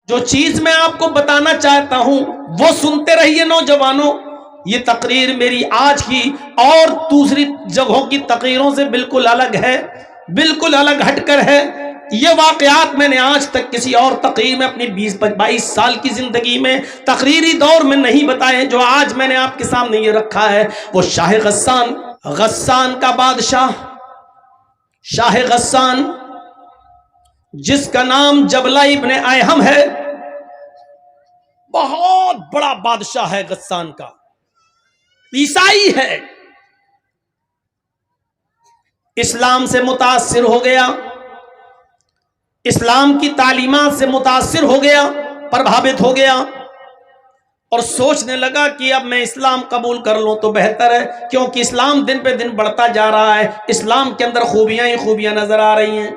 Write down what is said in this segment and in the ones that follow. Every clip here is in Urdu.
جو چیز میں آپ کو بتانا چاہتا ہوں وہ سنتے رہیے نوجوانوں. یہ تقریر میری آج کی اور دوسری جگہوں کی تقریروں سے بالکل الگ ہے، بالکل الگ ہٹ کر ہے. یہ واقعات میں نے آج تک کسی اور تقریر میں اپنی 22 سال کی زندگی میں تقریری دور میں نہیں بتائے. جو آج میں نے آپ کے سامنے یہ رکھا ہے وہ شاہ غسان کا بادشاہ، شاہ غسان جس کا نام جبلہ ابن ایہم ہے. بہت بڑا بادشاہ ہے غسان کا، عیسائی ہے، اسلام سے متاثر ہو گیا، اسلام کی تعلیمات سے متاثر ہو گیا، پربھاوت ہو گیا، اور سوچنے لگا کہ اب میں اسلام قبول کر لوں تو بہتر ہے، کیونکہ اسلام دن پہ دن بڑھتا جا رہا ہے، اسلام کے اندر خوبیاں ہی خوبیاں نظر آ رہی ہیں.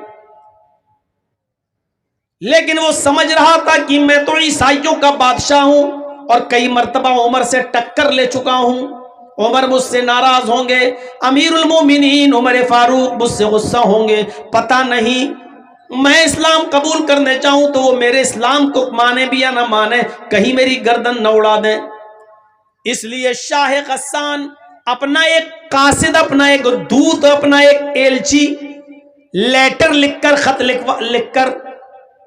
لیکن وہ سمجھ رہا تھا کہ میں تو عیسائیوں کا بادشاہ ہوں اور کئی مرتبہ عمر سے ٹکر لے چکا ہوں، عمر مجھ سے ناراض ہوں گے، امیر المومنین عمر فاروق مجھ سے غصہ ہوں گے، پتہ نہیں میں اسلام قبول کرنے چاہوں تو وہ میرے اسلام کو مانے بھی یا نہ مانے، کہیں میری گردن نہ اڑا دیں. اس لیے شاہ غسان اپنا ایک قاصد، اپنا ایک دودھ، اپنا ایک ایلچی لیٹر لکھ کر، خط لکھ کر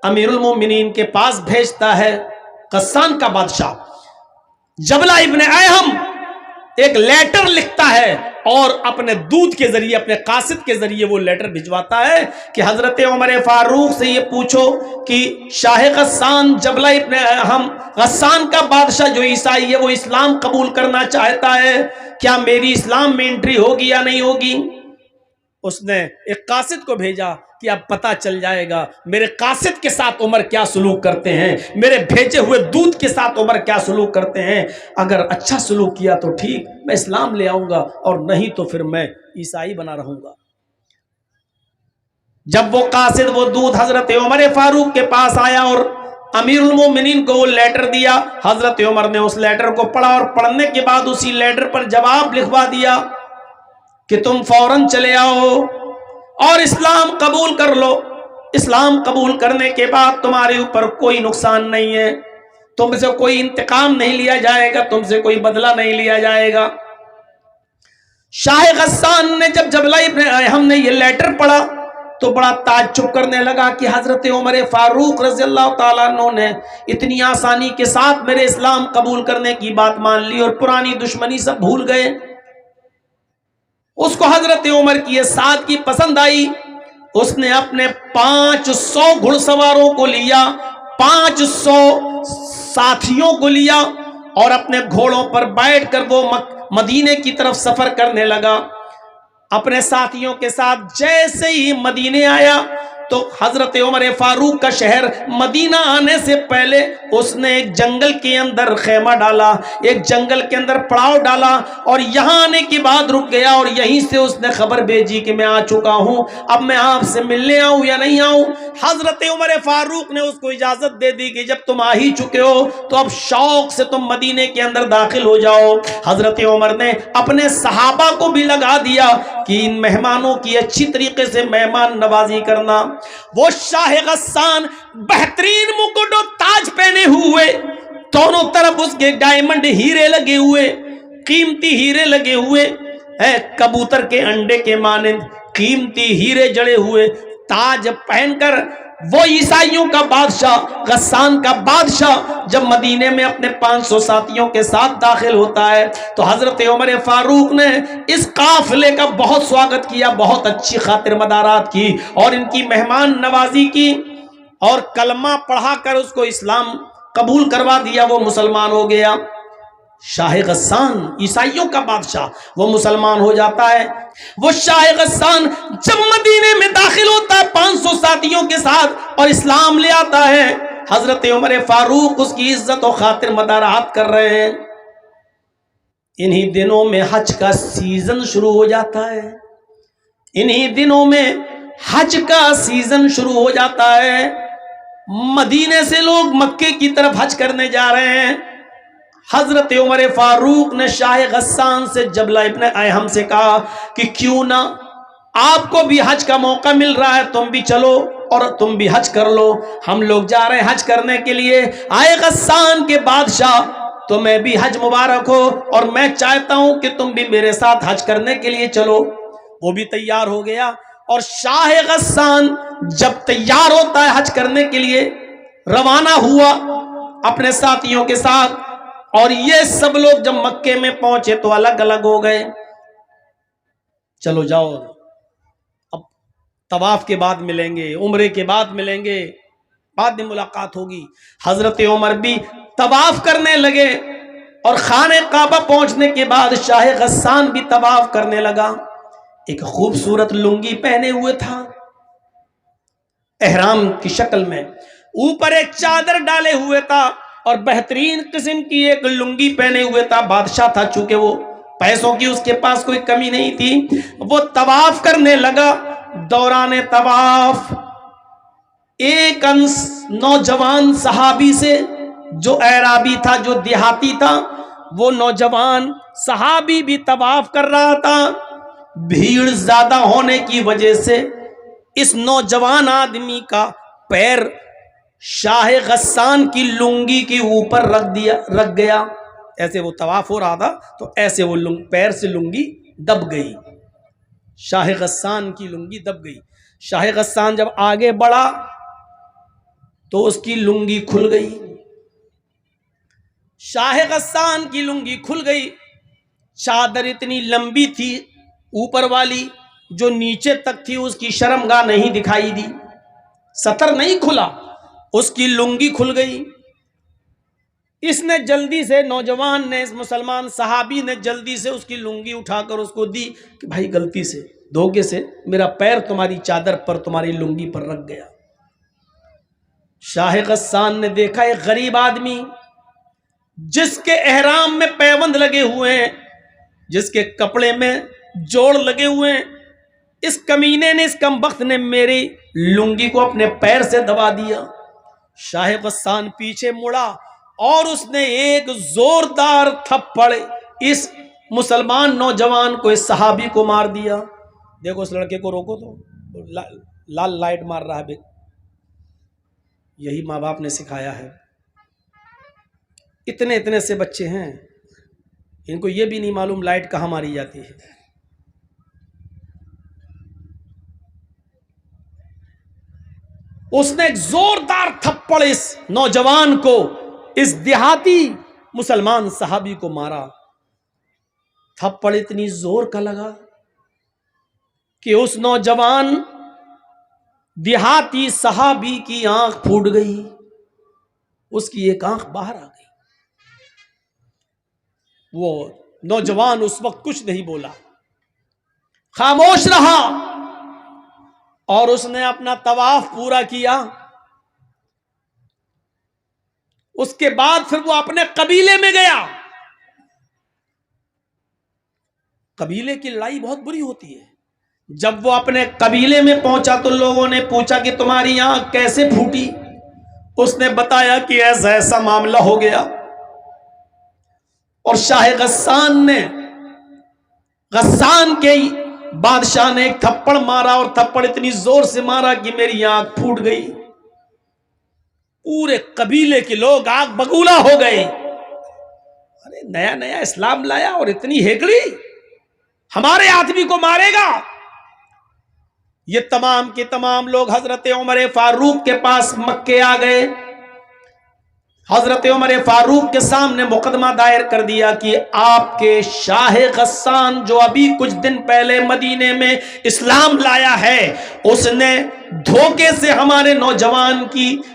امیر المومنین کے پاس بھیجتا ہے. غسان کا بادشاہ جبلہ ابن ایہم ایک لیٹر لکھتا ہے اور اپنے دودھ کے ذریعے، اپنے قاصد کے ذریعے وہ لیٹر بھجواتا ہے کہ حضرت عمر فاروق سے یہ پوچھو کہ شاہ غسان جبلہ ابن ایہم، غسان کا بادشاہ جو عیسائی ہے، وہ اسلام قبول کرنا چاہتا ہے، کیا میری اسلام میں انٹری ہوگی یا نہیں ہوگی؟ اس نے ایک قاصد کو بھیجا کہ اب پتہ چل جائے گا میرے قاصد کے ساتھ عمر کیا سلوک کرتے ہیں، میرے بھیجے ہوئے دودھ کے ساتھ عمر کیا سلوک کرتے ہیں. اگر اچھا سلوک کیا تو ٹھیک، میں اسلام لے آؤں گا، اور نہیں تو پھر میں عیسائی بنا رہوں گا. جب وہ قاصد وہ دودھ حضرت عمر فاروق کے پاس آیا اور امیر المومنین کو وہ لیٹر دیا، حضرت عمر نے اس لیٹر کو پڑھا اور پڑھنے کے بعد اسی لیٹر پر جواب لکھوا دیا کہ تم فوراً چلے آؤ اور اسلام قبول کر لو. اسلام قبول کرنے کے بعد تمہارے اوپر کوئی نقصان نہیں ہے، تم سے کوئی انتقام نہیں لیا جائے گا، تم سے کوئی بدلہ نہیں لیا جائے گا. شاہ غسان نے جب جبلہ ابن ایہم نے یہ لیٹر پڑھا تو بڑا تعجب کرنے لگا کہ حضرت عمر فاروق رضی اللہ تعالیٰ عنہ نے اتنی آسانی کے ساتھ میرے اسلام قبول کرنے کی بات مان لی اور پرانی دشمنی سب بھول گئے. اس کو حضرت عمر کی یہ سادگی پسند آئی. اس نے اپنے 500 گھڑ سواروں کو لیا، 500 ساتھیوں کو لیا اور اپنے گھوڑوں پر بیٹھ کر وہ مدینے کی طرف سفر کرنے لگا. اپنے ساتھیوں کے ساتھ جیسے ہی مدینے آیا تو حضرت عمر فاروق کا شہر مدینہ آنے سے پہلے اس نے ایک جنگل کے اندر خیمہ ڈالا، ایک جنگل کے اندر پڑاؤ ڈالا، اور یہاں آنے کے بعد رک گیا اور یہیں سے اس نے خبر بھیجی کہ میں آ چکا ہوں، اب میں آپ سے ملنے آؤں یا نہیں آؤں. حضرت عمر فاروق نے اس کو اجازت دے دی کہ جب تم آ ہی چکے ہو تو اب شوق سے تم مدینے کے اندر داخل ہو جاؤ. حضرت عمر نے اپنے صحابہ کو بھی لگا دیا کہ ان مہمانوں کی اچھی طریقے سے مہمان نوازی کرنا. وہ شاہ غسان بہترین مکٹ و تاج پہنے ہوئے، دونوں طرف اس کے ڈائمنڈ ہیرے لگے ہوئے، قیمتی ہیرے لگے ہوئے، کبوتر کے انڈے کے مانند قیمتی ہیرے جڑے ہوئے تاج پہن کر وہ عیسائیوں کا بادشاہ، غسان کا بادشاہ جب مدینے میں اپنے 500 ساتھیوں کے ساتھ داخل ہوتا ہے تو حضرت عمر فاروق نے اس قافلے کا بہت سواگت کیا، بہت اچھی خاطر مدارات کی اور ان کی مہمان نوازی کی، اور کلمہ پڑھا کر اس کو اسلام قبول کروا دیا. وہ مسلمان ہو گیا. شاہ غسان عیسائیوں کا بادشاہ وہ مسلمان ہو جاتا ہے. وہ شاہ غسان جب مدینے میں داخل ہوتا ہے 500 ساتھیوں کے ساتھ اور اسلام لے آتا ہے، حضرت عمر فاروق اس کی عزت و خاطر مدارات کر رہے ہیں. انہی دنوں میں حج کا سیزن شروع ہو جاتا ہے، انہی دنوں میں حج کا سیزن شروع ہو جاتا ہے. مدینے سے لوگ مکے کی طرف حج کرنے جا رہے ہیں. حضرت عمر فاروق نے شاہ غسان سے جبلہ ابن ایہم سے کہا کہ کیوں نہ آپ کو بھی حج کا موقع مل رہا ہے، تم بھی چلو. اور تم بھی حج کر لو، ہم لوگ جا رہے ہیں حج کرنے کے لیے۔ آئے غسان کے بادشاہ، تمہیں بھی حج مبارک ہو، اور میں چاہتا ہوں کہ تم بھی میرے ساتھ حج کرنے کے لیے چلو۔ وہ بھی تیار ہو گیا، اور شاہ غسان جب تیار ہوتا ہے حج کرنے کے لیے، روانہ ہوا اپنے ساتھیوں کے ساتھ، اور یہ سب لوگ جب مکے میں پہنچے تو الگ الگ ہو گئے۔ چلو جاؤ، اب طواف کے بعد ملیں گے، عمرے کے بعد ملیں گے، بعد میں ملاقات ہوگی۔ حضرت عمر بھی طواف کرنے لگے، اور خانہ کعبہ پہنچنے کے بعد شاہ غسان بھی طواف کرنے لگا۔ ایک خوبصورت لنگی پہنے ہوئے تھا احرام کی شکل میں، اوپر ایک چادر ڈالے ہوئے تھا، اور بہترین قسم کی ایک لنگی پہنے ہوئے تھا۔ بادشاہ تھا، چونکہ وہ پیسوں کی اس کے پاس کوئی کمی نہیں تھی۔ وہ طواف کرنے لگا۔ دوران طواف ایک نوجوان صحابی سے، جو اعرابی تھا، جو دیہاتی تھا، وہ نوجوان صحابی بھی طواف کر رہا تھا۔ بھیڑ زیادہ ہونے کی وجہ سے اس نوجوان آدمی کا پیر شاہ غسان کی لنگی کے اوپر رکھ گیا۔ ایسے وہ طواف ہو رہا تھا تو ایسے وہ پیر سے لنگی دب گئی، شاہ غسان کی لنگی دب گئی۔ شاہ غسان جب آگے بڑھا تو اس کی لنگی کھل گئی، شاہ غسان کی لنگی کھل گئی۔ چادر اتنی لمبی تھی اوپر والی، جو نیچے تک تھی اس کی شرمگاہ نہیں دکھائی دی، ستر نہیں کھلا، اس کی لنگی کھل گئی۔ اس نے جلدی سے، نوجوان نے، اس مسلمان صحابی نے جلدی سے اس کی لنگی اٹھا کر اس کو دی کہ بھائی غلطی سے، دھوکے سے میرا پیر تمہاری چادر پر، تمہاری لنگی پر رکھ گیا۔ شاہ غسان نے دیکھا ایک غریب آدمی جس کے احرام میں پیوند لگے ہوئے ہیں، جس کے کپڑے میں جوڑ لگے ہوئے ہیں، اس کمینے نے، اس کمبخت نے میری لنگی کو اپنے پیر سے دبا دیا۔ شاہ غسان پیچھے مڑا اور اس نے ایک زوردار تھپڑ اس مسلمان نوجوان کو، اس صحابی کو مار دیا۔ دیکھو اس لڑکے کو روکو تو لال لائٹ مار رہا ہے۔ یہی ماں باپ نے سکھایا ہے۔ اتنے اتنے سے بچے ہیں، ان کو یہ بھی نہیں معلوم لائٹ کہاں ماری جاتی ہے۔ اس نے ایک زوردار تھپڑ اس نوجوان کو، اس دیہاتی مسلمان صحابی کو مارا۔ تھپڑ اتنی زور کا لگا کہ اس نوجوان دیہاتی صحابی کی آنکھ پھوٹ گئی، اس کی ایک آنکھ باہر آ گئی۔ وہ نوجوان اس وقت کچھ نہیں بولا، خاموش رہا، اور اس نے اپنا طواف پورا کیا۔ اس کے بعد پھر وہ اپنے قبیلے میں گیا۔ قبیلے کی لڑائی بہت بری ہوتی ہے۔ جب وہ اپنے قبیلے میں پہنچا تو لوگوں نے پوچھا کہ تمہاری آنکھ کیسے پھوٹی؟ اس نے بتایا کہ ایسا ایسا معاملہ ہو گیا، اور شاہ غسان نے، غسان کے بادشاہ نے ایک تھپڑ مارا، اور تھپڑ اتنی زور سے مارا کہ میری آنکھ پھوٹ گئی۔ پورے قبیلے کے لوگ آگ بگولا ہو گئے۔ ارے نیا نیا اسلام لایا اور اتنی ہیکڑی، ہمارے آدمی کو مارے گا؟ یہ تمام کے تمام لوگ حضرت عمر فاروق کے پاس مکے آ گئے۔ حضرت عمر فاروق کے سامنے مقدمہ دائر کر دیا کہ آپ کے شاہ غسان جو ابھی کچھ دن پہلے مدینے میں اسلام لایا ہے، اس نے دھوکے سے ہمارے نوجوان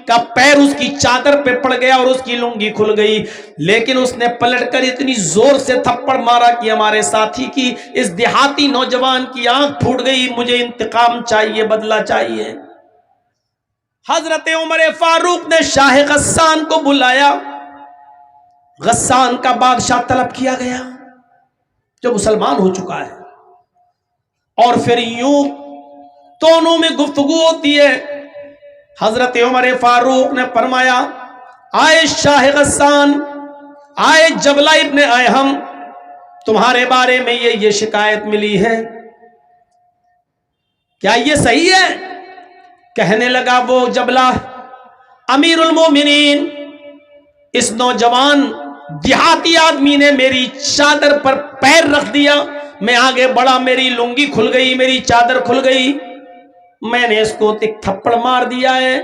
کا پیر اس کی چادر پہ پڑ گیا اور اس کی لنگی کھل گئی، لیکن اس نے پلٹ کر اتنی زور سے تھپڑ مارا کہ ہمارے ساتھی کی، اس دیہاتی نوجوان کی آنکھ پھوٹ گئی۔ مجھے انتقام چاہیے، بدلہ چاہیے۔ حضرت عمر فاروق نے شاہ غسان کو بلایا۔ غسان کا بادشاہ طلب کیا گیا جو مسلمان ہو چکا ہے، اور پھر یوں دونوں میں گفتگو ہوتی ہے۔ حضرت عمر فاروق نے فرمایا، آئے شاہ غسان، آئے جبلہ ابن ایہم، تمہارے بارے میں یہ شکایت ملی ہے، کیا یہ صحیح ہے؟ کہنے لگا وہ جبلہ امیر المومنین، اس نوجوان دیہاتی آدمی نے میری چادر پر پیر رکھ دیا، میں آگے بڑھا، میری لنگی کھل گئی، میری چادر کھل گئی، میں نے اس کو ایک تھپڑ مار دیا ہے۔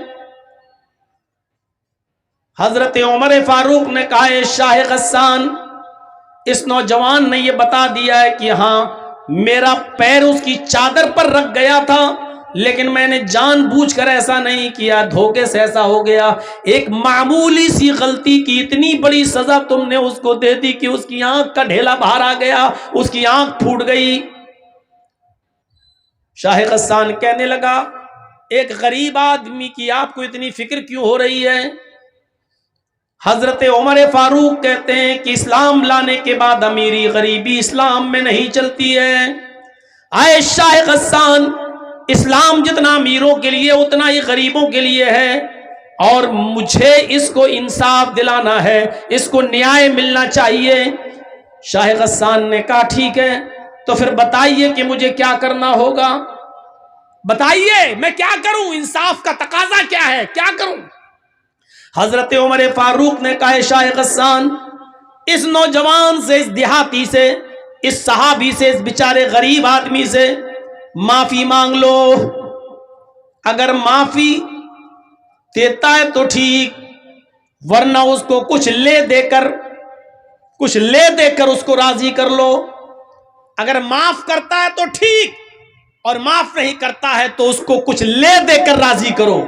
حضرت عمر فاروق نے کہا اے شاہ غسان، اس نوجوان نے یہ بتا دیا ہے کہ ہاں میرا پیر اس کی چادر پر رکھ گیا تھا، لیکن میں نے جان بوجھ کر ایسا نہیں کیا، دھوکے سے ایسا ہو گیا۔ ایک معمولی سی غلطی کی اتنی بڑی سزا تم نے اس کو دے دی کہ اس کی آنکھ کا ڈھیلا باہر آ گیا، اس کی آنکھ پھوٹ گئی۔ شاہ غسان کہنے لگا ایک غریب آدمی کی آپ کو اتنی فکر کیوں ہو رہی ہے؟ حضرت عمر فاروق کہتے ہیں کہ اسلام لانے کے بعد امیری غریبی اسلام میں نہیں چلتی ہے۔ آئے شاہ غسان، اسلام جتنا امیروں کے لیے اتنا ہی غریبوں کے لیے ہے، اور مجھے اس کو انصاف دلانا ہے، اس کو نیائے ملنا چاہیے۔ شاہ غسان نے کہا ٹھیک ہے، تو پھر بتائیے کہ مجھے کیا کرنا ہوگا، بتائیے میں کیا کروں، انصاف کا تقاضا کیا ہے، کیا کروں؟ حضرت عمر فاروق نے کہا شاہ غسان، اس نوجوان سے، اس دیہاتی سے، اس صحابی سے، اس بیچارے غریب آدمی سے معافی مانگ لو۔ اگر معافی دیتا ہے تو ٹھیک، ورنہ اس کو کچھ لے دے کر اس کو راضی کر لو۔ اگر معاف کرتا ہے تو ٹھیک، اور معاف نہیں کرتا ہے تو اس کو کچھ لے دے کر راضی کرو۔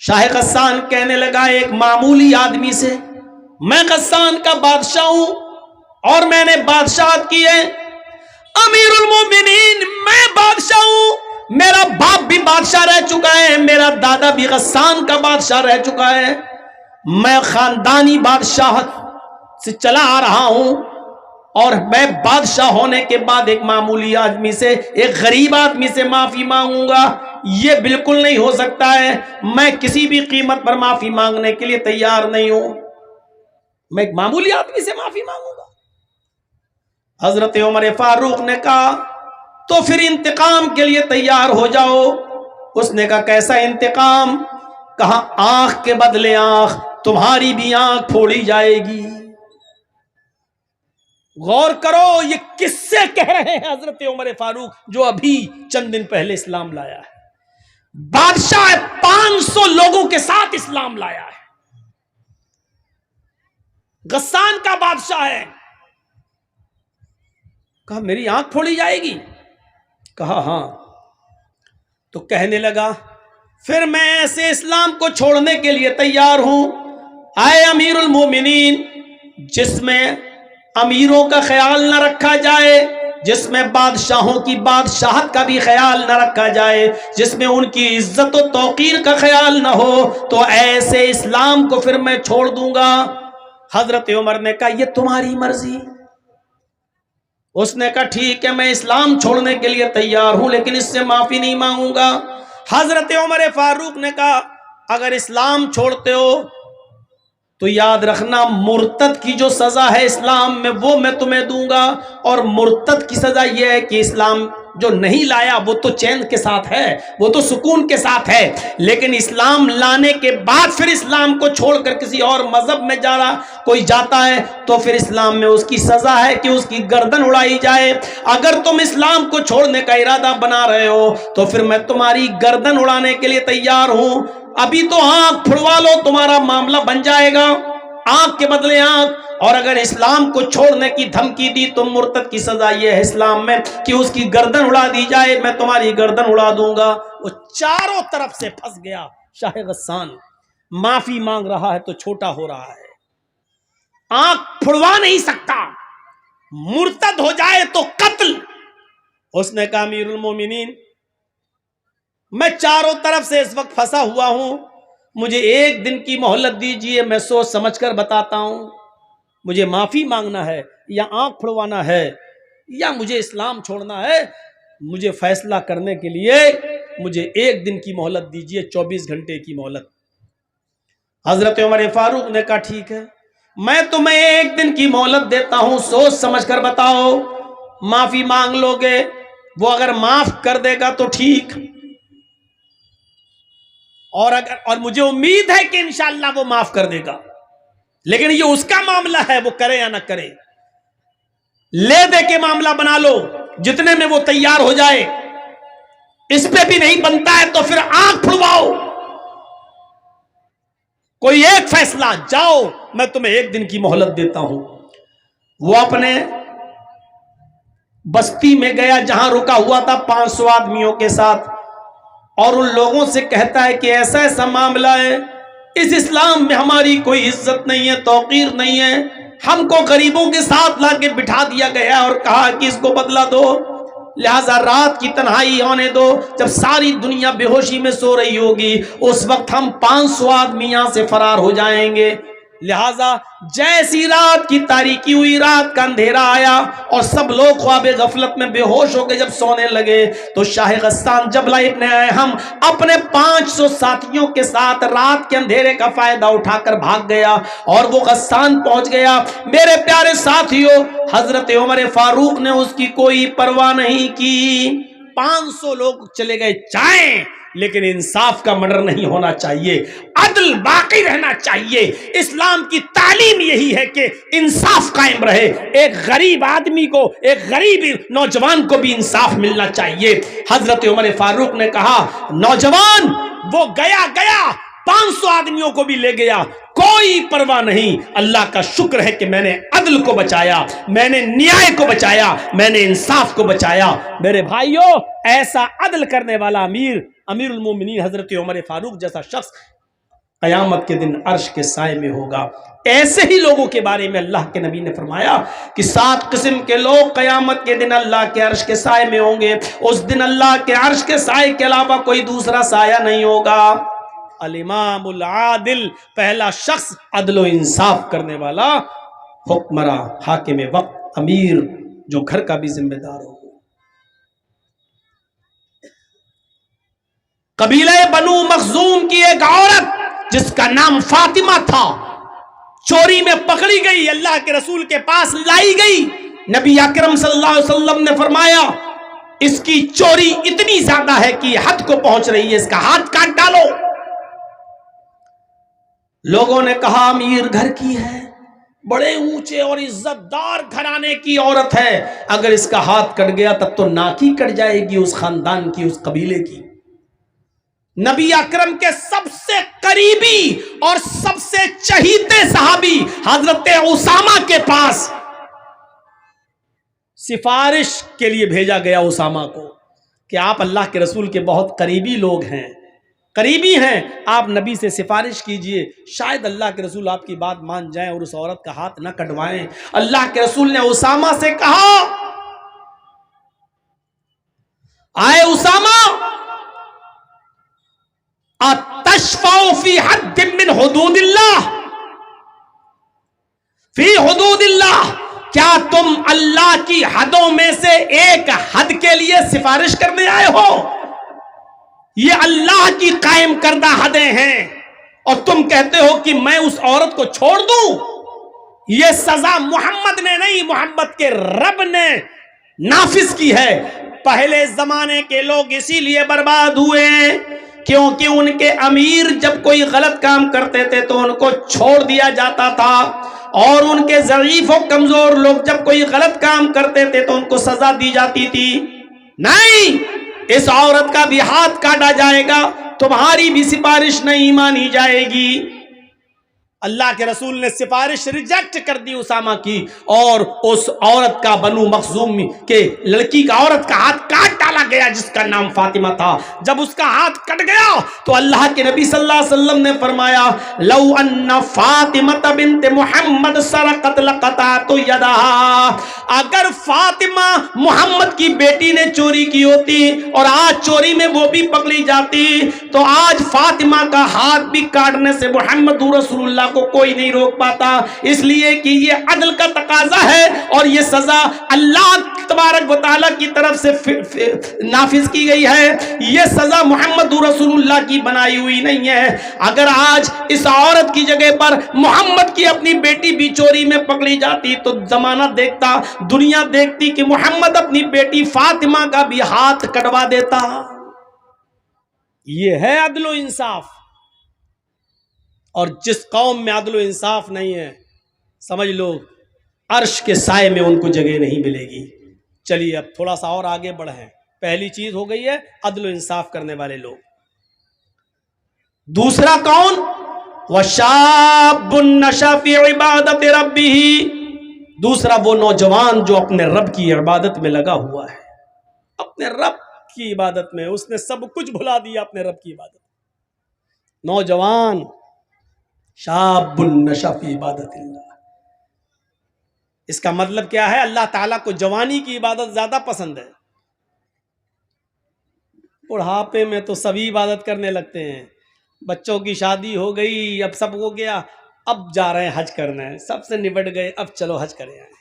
شاہ غسان کہنے لگا ایک معمولی آدمی سے، میں غسان کا بادشاہ ہوں اور میں نے بادشاہت کی ہے، امیر المومنین میں بادشاہ ہوں، میرا باپ بھی بادشاہ رہ چکا ہے، میرا دادا بھی غسان کا بادشاہ رہ چکا ہے، میں خاندانی بادشاہت سے چلا آ رہا ہوں، اور میں بادشاہ ہونے کے بعد ایک معمولی آدمی سے، ایک غریب آدمی سے معافی مانگوں گا؟ یہ بالکل نہیں ہو سکتا ہے، میں کسی بھی قیمت پر معافی مانگنے کے لیے تیار نہیں ہوں، میں ایک معمولی آدمی سے معافی مانگوں گا۔ حضرت عمر فاروق نے کہا تو پھر انتقام کے لیے تیار ہو جاؤ۔ اس نے کہا کیسا انتقام؟ کہا آنکھ کے بدلے آنکھ، تمہاری بھی آنکھ پھوڑی جائے گی۔ غور کرو یہ کس سے کہہ رہے ہیں حضرت عمر فاروق، جو ابھی چند دن پہلے اسلام لایا ہے، بادشاہ 500 لوگوں کے ساتھ اسلام لایا ہے، غسان کا بادشاہ ہے۔ کہا میری آنکھ پھوڑی جائے گی؟ کہا ہاں۔ تو کہنے لگا پھر میں ایسے اسلام کو چھوڑنے کے لیے تیار ہوں۔ آئے امیر المومنین، جس میں امیروں کا خیال نہ رکھا جائے، جس میں بادشاہوں کی بادشاہت کا بھی خیال نہ رکھا جائے، جس میں ان کی عزت و توقیر کا خیال نہ ہو، تو ایسے اسلام کو پھر میں چھوڑ دوں گا۔ حضرت عمر نے کہا یہ تمہاری مرضی۔ اس نے کہا ٹھیک ہے، میں اسلام چھوڑنے کے لیے تیار ہوں، لیکن اس سے معافی نہیں مانگوں گا۔ حضرت عمر فاروق نے کہا اگر اسلام چھوڑتے ہو تو یاد رکھنا مرتد کی جو سزا ہے اسلام میں وہ میں تمہیں دوں گا، اور مرتد کی سزا یہ ہے کہ اسلام جو نہیں لایا وہ تو چین کے ساتھ ہے، وہ تو سکون کے ساتھ ہے، لیکن اسلام لانے کے بعد پھر اسلام کو چھوڑ کر کسی اور مذہب میں کوئی جاتا ہے تو پھر اسلام میں اس کی سزا ہے کہ اس کی گردن اڑائی جائے۔ اگر تم اسلام کو چھوڑنے کا ارادہ بنا رہے ہو تو پھر میں تمہاری گردن اڑانے کے لیے تیار ہوں۔ ابھی تو آنکھ پھڑوا لو، تمہارا معاملہ بن جائے گا، آنکھ کے بدلے آنکھ۔ اور اگر اسلام کو چھوڑنے کی دھمکی دی تو مرتد کی سزا یہ ہے اسلام میں کہ اس کی گردن اڑا دی جائے، میں تمہاری گردن اڑا دوں گا۔ وہ چاروں طرف سے پھنس گیا۔ شاہ غسان معافی مانگ رہا ہے تو چھوٹا ہو رہا ہے، آنکھ پھڑوا نہیں سکتا، مرتد ہو جائے تو قتل۔ اس نے کہا امیر المومنین میں چاروں طرف سے اس وقت پھنسا ہوا ہوں، مجھے ایک دن کی مہلت دیجئے، میں سوچ سمجھ کر بتاتا ہوں، مجھے معافی مانگنا ہے یا آنکھ پھڑوانا ہے یا مجھے اسلام چھوڑنا ہے، مجھے فیصلہ کرنے کے لیے مجھے ایک دن کی مہلت دیجئے، 24 گھنٹے کی مہلت۔ حضرت عمر فاروق نے کہا ٹھیک ہے، میں تمہیں ایک دن کی مہلت دیتا ہوں، سوچ سمجھ کر بتاؤ، معافی مانگ لو گے، وہ اگر معاف کر دے گا تو ٹھیک، اور مجھے امید ہے کہ انشاءاللہ وہ معاف کر دے گا، لیکن یہ اس کا معاملہ ہے، وہ کرے یا نہ کرے۔ لے دے کے معاملہ بنا لو، جتنے میں وہ تیار ہو جائے۔ اس پہ بھی نہیں بنتا ہے تو پھر آنکھ پھڑواؤ، کوئی ایک فیصلہ، جاؤ میں تمہیں 1 دن کی مہلت دیتا ہوں۔ وہ اپنے بستی میں گیا جہاں رکا ہوا تھا 500 آدمیوں کے ساتھ، اور ان لوگوں سے کہتا ہے کہ ایسا ایسا معاملہ ہے، اس اسلام میں ہماری کوئی عزت نہیں ہے، توقیر نہیں ہے، ہم کو غریبوں کے ساتھ لا کے بٹھا دیا گیا اور کہا کہ اس کو بدلہ دو، لہذا رات کی تنہائی ہونے دو، جب ساری دنیا بے ہوشی میں سو رہی ہوگی اس وقت ہم 500 آدمی یہاں سے فرار ہو جائیں گے۔ لہذا جیسی رات کی تاریکی ہوئی، رات کا اندھیرا آیا اور سب لوگ خواب غفلت میں بے ہوش ہو کے جب سونے لگے تو شاہ غسان جبلہ ابن اہم اپنے 500 ساتھیوں کے ساتھ رات کے اندھیرے کا فائدہ اٹھا کر بھاگ گیا، اور وہ غسان پہنچ گیا۔ میرے پیارے ساتھیوں، حضرت عمر فاروق نے اس کی کوئی پرواہ نہیں کی۔ 500 لوگ چلے گئے جائیں، لیکن انصاف کا مرڈر نہیں ہونا چاہیے، عدل باقی رہنا چاہیے۔ اسلام کی تعلیم یہی ہے کہ انصاف قائم رہے، ایک غریب آدمی کو، ایک غریب نوجوان کو بھی انصاف ملنا چاہیے۔ حضرت عمر فاروق نے کہا نوجوان وہ گیا 500 آدمیوں کو بھی لے گیا، کوئی پرواہ نہیں، اللہ کا شکر ہے کہ میں نے عدل کو بچایا، میں نے نیائے کو بچایا، میں نے انصاف کو بچایا۔ میرے بھائیوں، ایسا عدل کرنے والا امیر المومنین حضرت عمر فاروق جیسا شخص قیامت کے دن عرش کے سائے میں ہوگا۔ ایسے ہی لوگوں کے بارے میں اللہ کے نبی نے فرمایا کہ 7 قسم کے لوگ قیامت کے دن اللہ کے عرش کے سائے میں ہوں گے، اس دن اللہ کے عرش کے سائے کے علاوہ کوئی دوسرا سایہ نہیں ہوگا۔ الامام العادل، پہلا شخص عدل و انصاف کرنے والا، حکمراں، حاکم وقت، امیر جو گھر کا بھی ذمہ دار ہو۔ قبیلہ بنو مخزوم کی ایک عورت جس کا نام فاطمہ تھا، چوری میں پکڑی گئی، اللہ کے رسول کے پاس لائی گئی۔ نبی اکرم صلی اللہ علیہ وسلم نے فرمایا اس کی چوری اتنی زیادہ ہے کہ حد کو پہنچ رہی ہے، اس کا ہاتھ کاٹ ڈالو۔ لوگوں نے کہا امیر گھر کی ہے، بڑے اونچے اور عزت دار گھرانے کی عورت ہے، اگر اس کا ہاتھ کٹ گیا تب تو ناک ہی کٹ جائے گی اس خاندان کی، اس قبیلے کی۔ نبی اکرم کے سب سے قریبی اور سب سے چہیتے صحابی حضرت اسامہ کے پاس سفارش کے لیے بھیجا گیا اسامہ کو کہ آپ اللہ کے رسول کے بہت قریبی لوگ ہیں، قریبی ہیں، آپ نبی سے سفارش کیجئے، شاید اللہ کے رسول آپ کی بات مان جائیں اور اس عورت کا ہاتھ نہ کٹوائیں۔ اللہ کے رسول نے اسامہ سے کہا آئے اسامہ، اتشفع فی حد من حدود اللہ، فی حدود اللہ، کیا تم اللہ کی حدوں میں سے ایک حد کے لیے سفارش کرنے آئے ہو؟ یہ اللہ کی قائم کردہ حدیں ہیں اور تم کہتے ہو کہ میں اس عورت کو چھوڑ دوں؟ یہ سزا محمد نے نہیں، محمد کے رب نے نافذ کی ہے۔ پہلے زمانے کے لوگ اسی لیے برباد ہوئے کیونکہ ان کے امیر جب کوئی غلط کام کرتے تھے تو ان کو چھوڑ دیا جاتا تھا، اور ان کے ضعیف و کمزور لوگ جب کوئی غلط کام کرتے تھے تو ان کو سزا دی جاتی تھی۔ نہیں، اس عورت کا بھی ہاتھ کاٹا جائے گا، تمہاری بھی سفارش نہیں مانی جائے گی۔ اللہ کے رسول نے سفارش ریجیکٹ کر دی اسامہ کی، اور اس عورت کا، بنو مخزوم کے لڑکی کا، عورت کا ہاتھ کاٹ ڈالا گیا جس کا نام فاطمہ تھا۔ جب اس کا ہاتھ کٹ گیا تو اللہ کے نبی صلی اللہ علیہ وسلم نے فرمایا لو ان فاطمہ بنت محمد سرقت لقطعت یدہا، اگر فاطمہ محمد کی بیٹی نے چوری کی ہوتی اور آج چوری میں وہ بھی پکڑی جاتی تو آج فاطمہ کا ہاتھ بھی کاٹنے سے محمد رسول اللہ کو کوئی نہیں روک پاتا، اس لیے کہ یہ عدل کا تقاضا ہے اور یہ سزا اللہ تبارک و تعالیٰ کی طرف سے نافذ کی گئی ہے، یہ سزا محمد رسول اللہ کی بنائی ہوئی نہیں ہے۔ اگر آج اس عورت کی جگہ پر محمد کی اپنی بیٹی بھی چوری میں پکڑی جاتی تو زمانہ دیکھتا، دنیا دیکھتی کہ محمد اپنی بیٹی فاطمہ کا بھی ہاتھ کٹوا دیتا۔ یہ ہے عدل و انصاف، اور جس قوم میں عدل و انصاف نہیں ہے سمجھ لو عرش کے سائے میں ان کو جگہ نہیں ملے گی۔ چلیے اب تھوڑا سا اور آگے بڑھیں۔ پہلی چیز ہو گئی ہے عدل و انصاف کرنے والے لوگ۔ دوسرا کون؟ وَشَابٌ نَشَأَ فِي عِبَادَةِ رَبِّهِ، دوسرا وہ نوجوان جو اپنے رب کی عبادت میں لگا ہوا ہے، اپنے رب کی عبادت میں، اس نے سب کچھ بھلا دیا اپنے رب کی عبادت۔ نوجوان شاب نشأ فی عبادت اللہ، اس کا مطلب کیا ہے؟ اللہ تعالیٰ کو جوانی کی عبادت زیادہ پسند ہے۔ بڑھاپے میں تو سبھی عبادت کرنے لگتے ہیں، بچوں کی شادی ہو گئی، اب سب ہو گیا، اب جا رہے ہیں حج کرنا ہے، سب سے نبٹ گئے، اب چلو حج کرے آئے،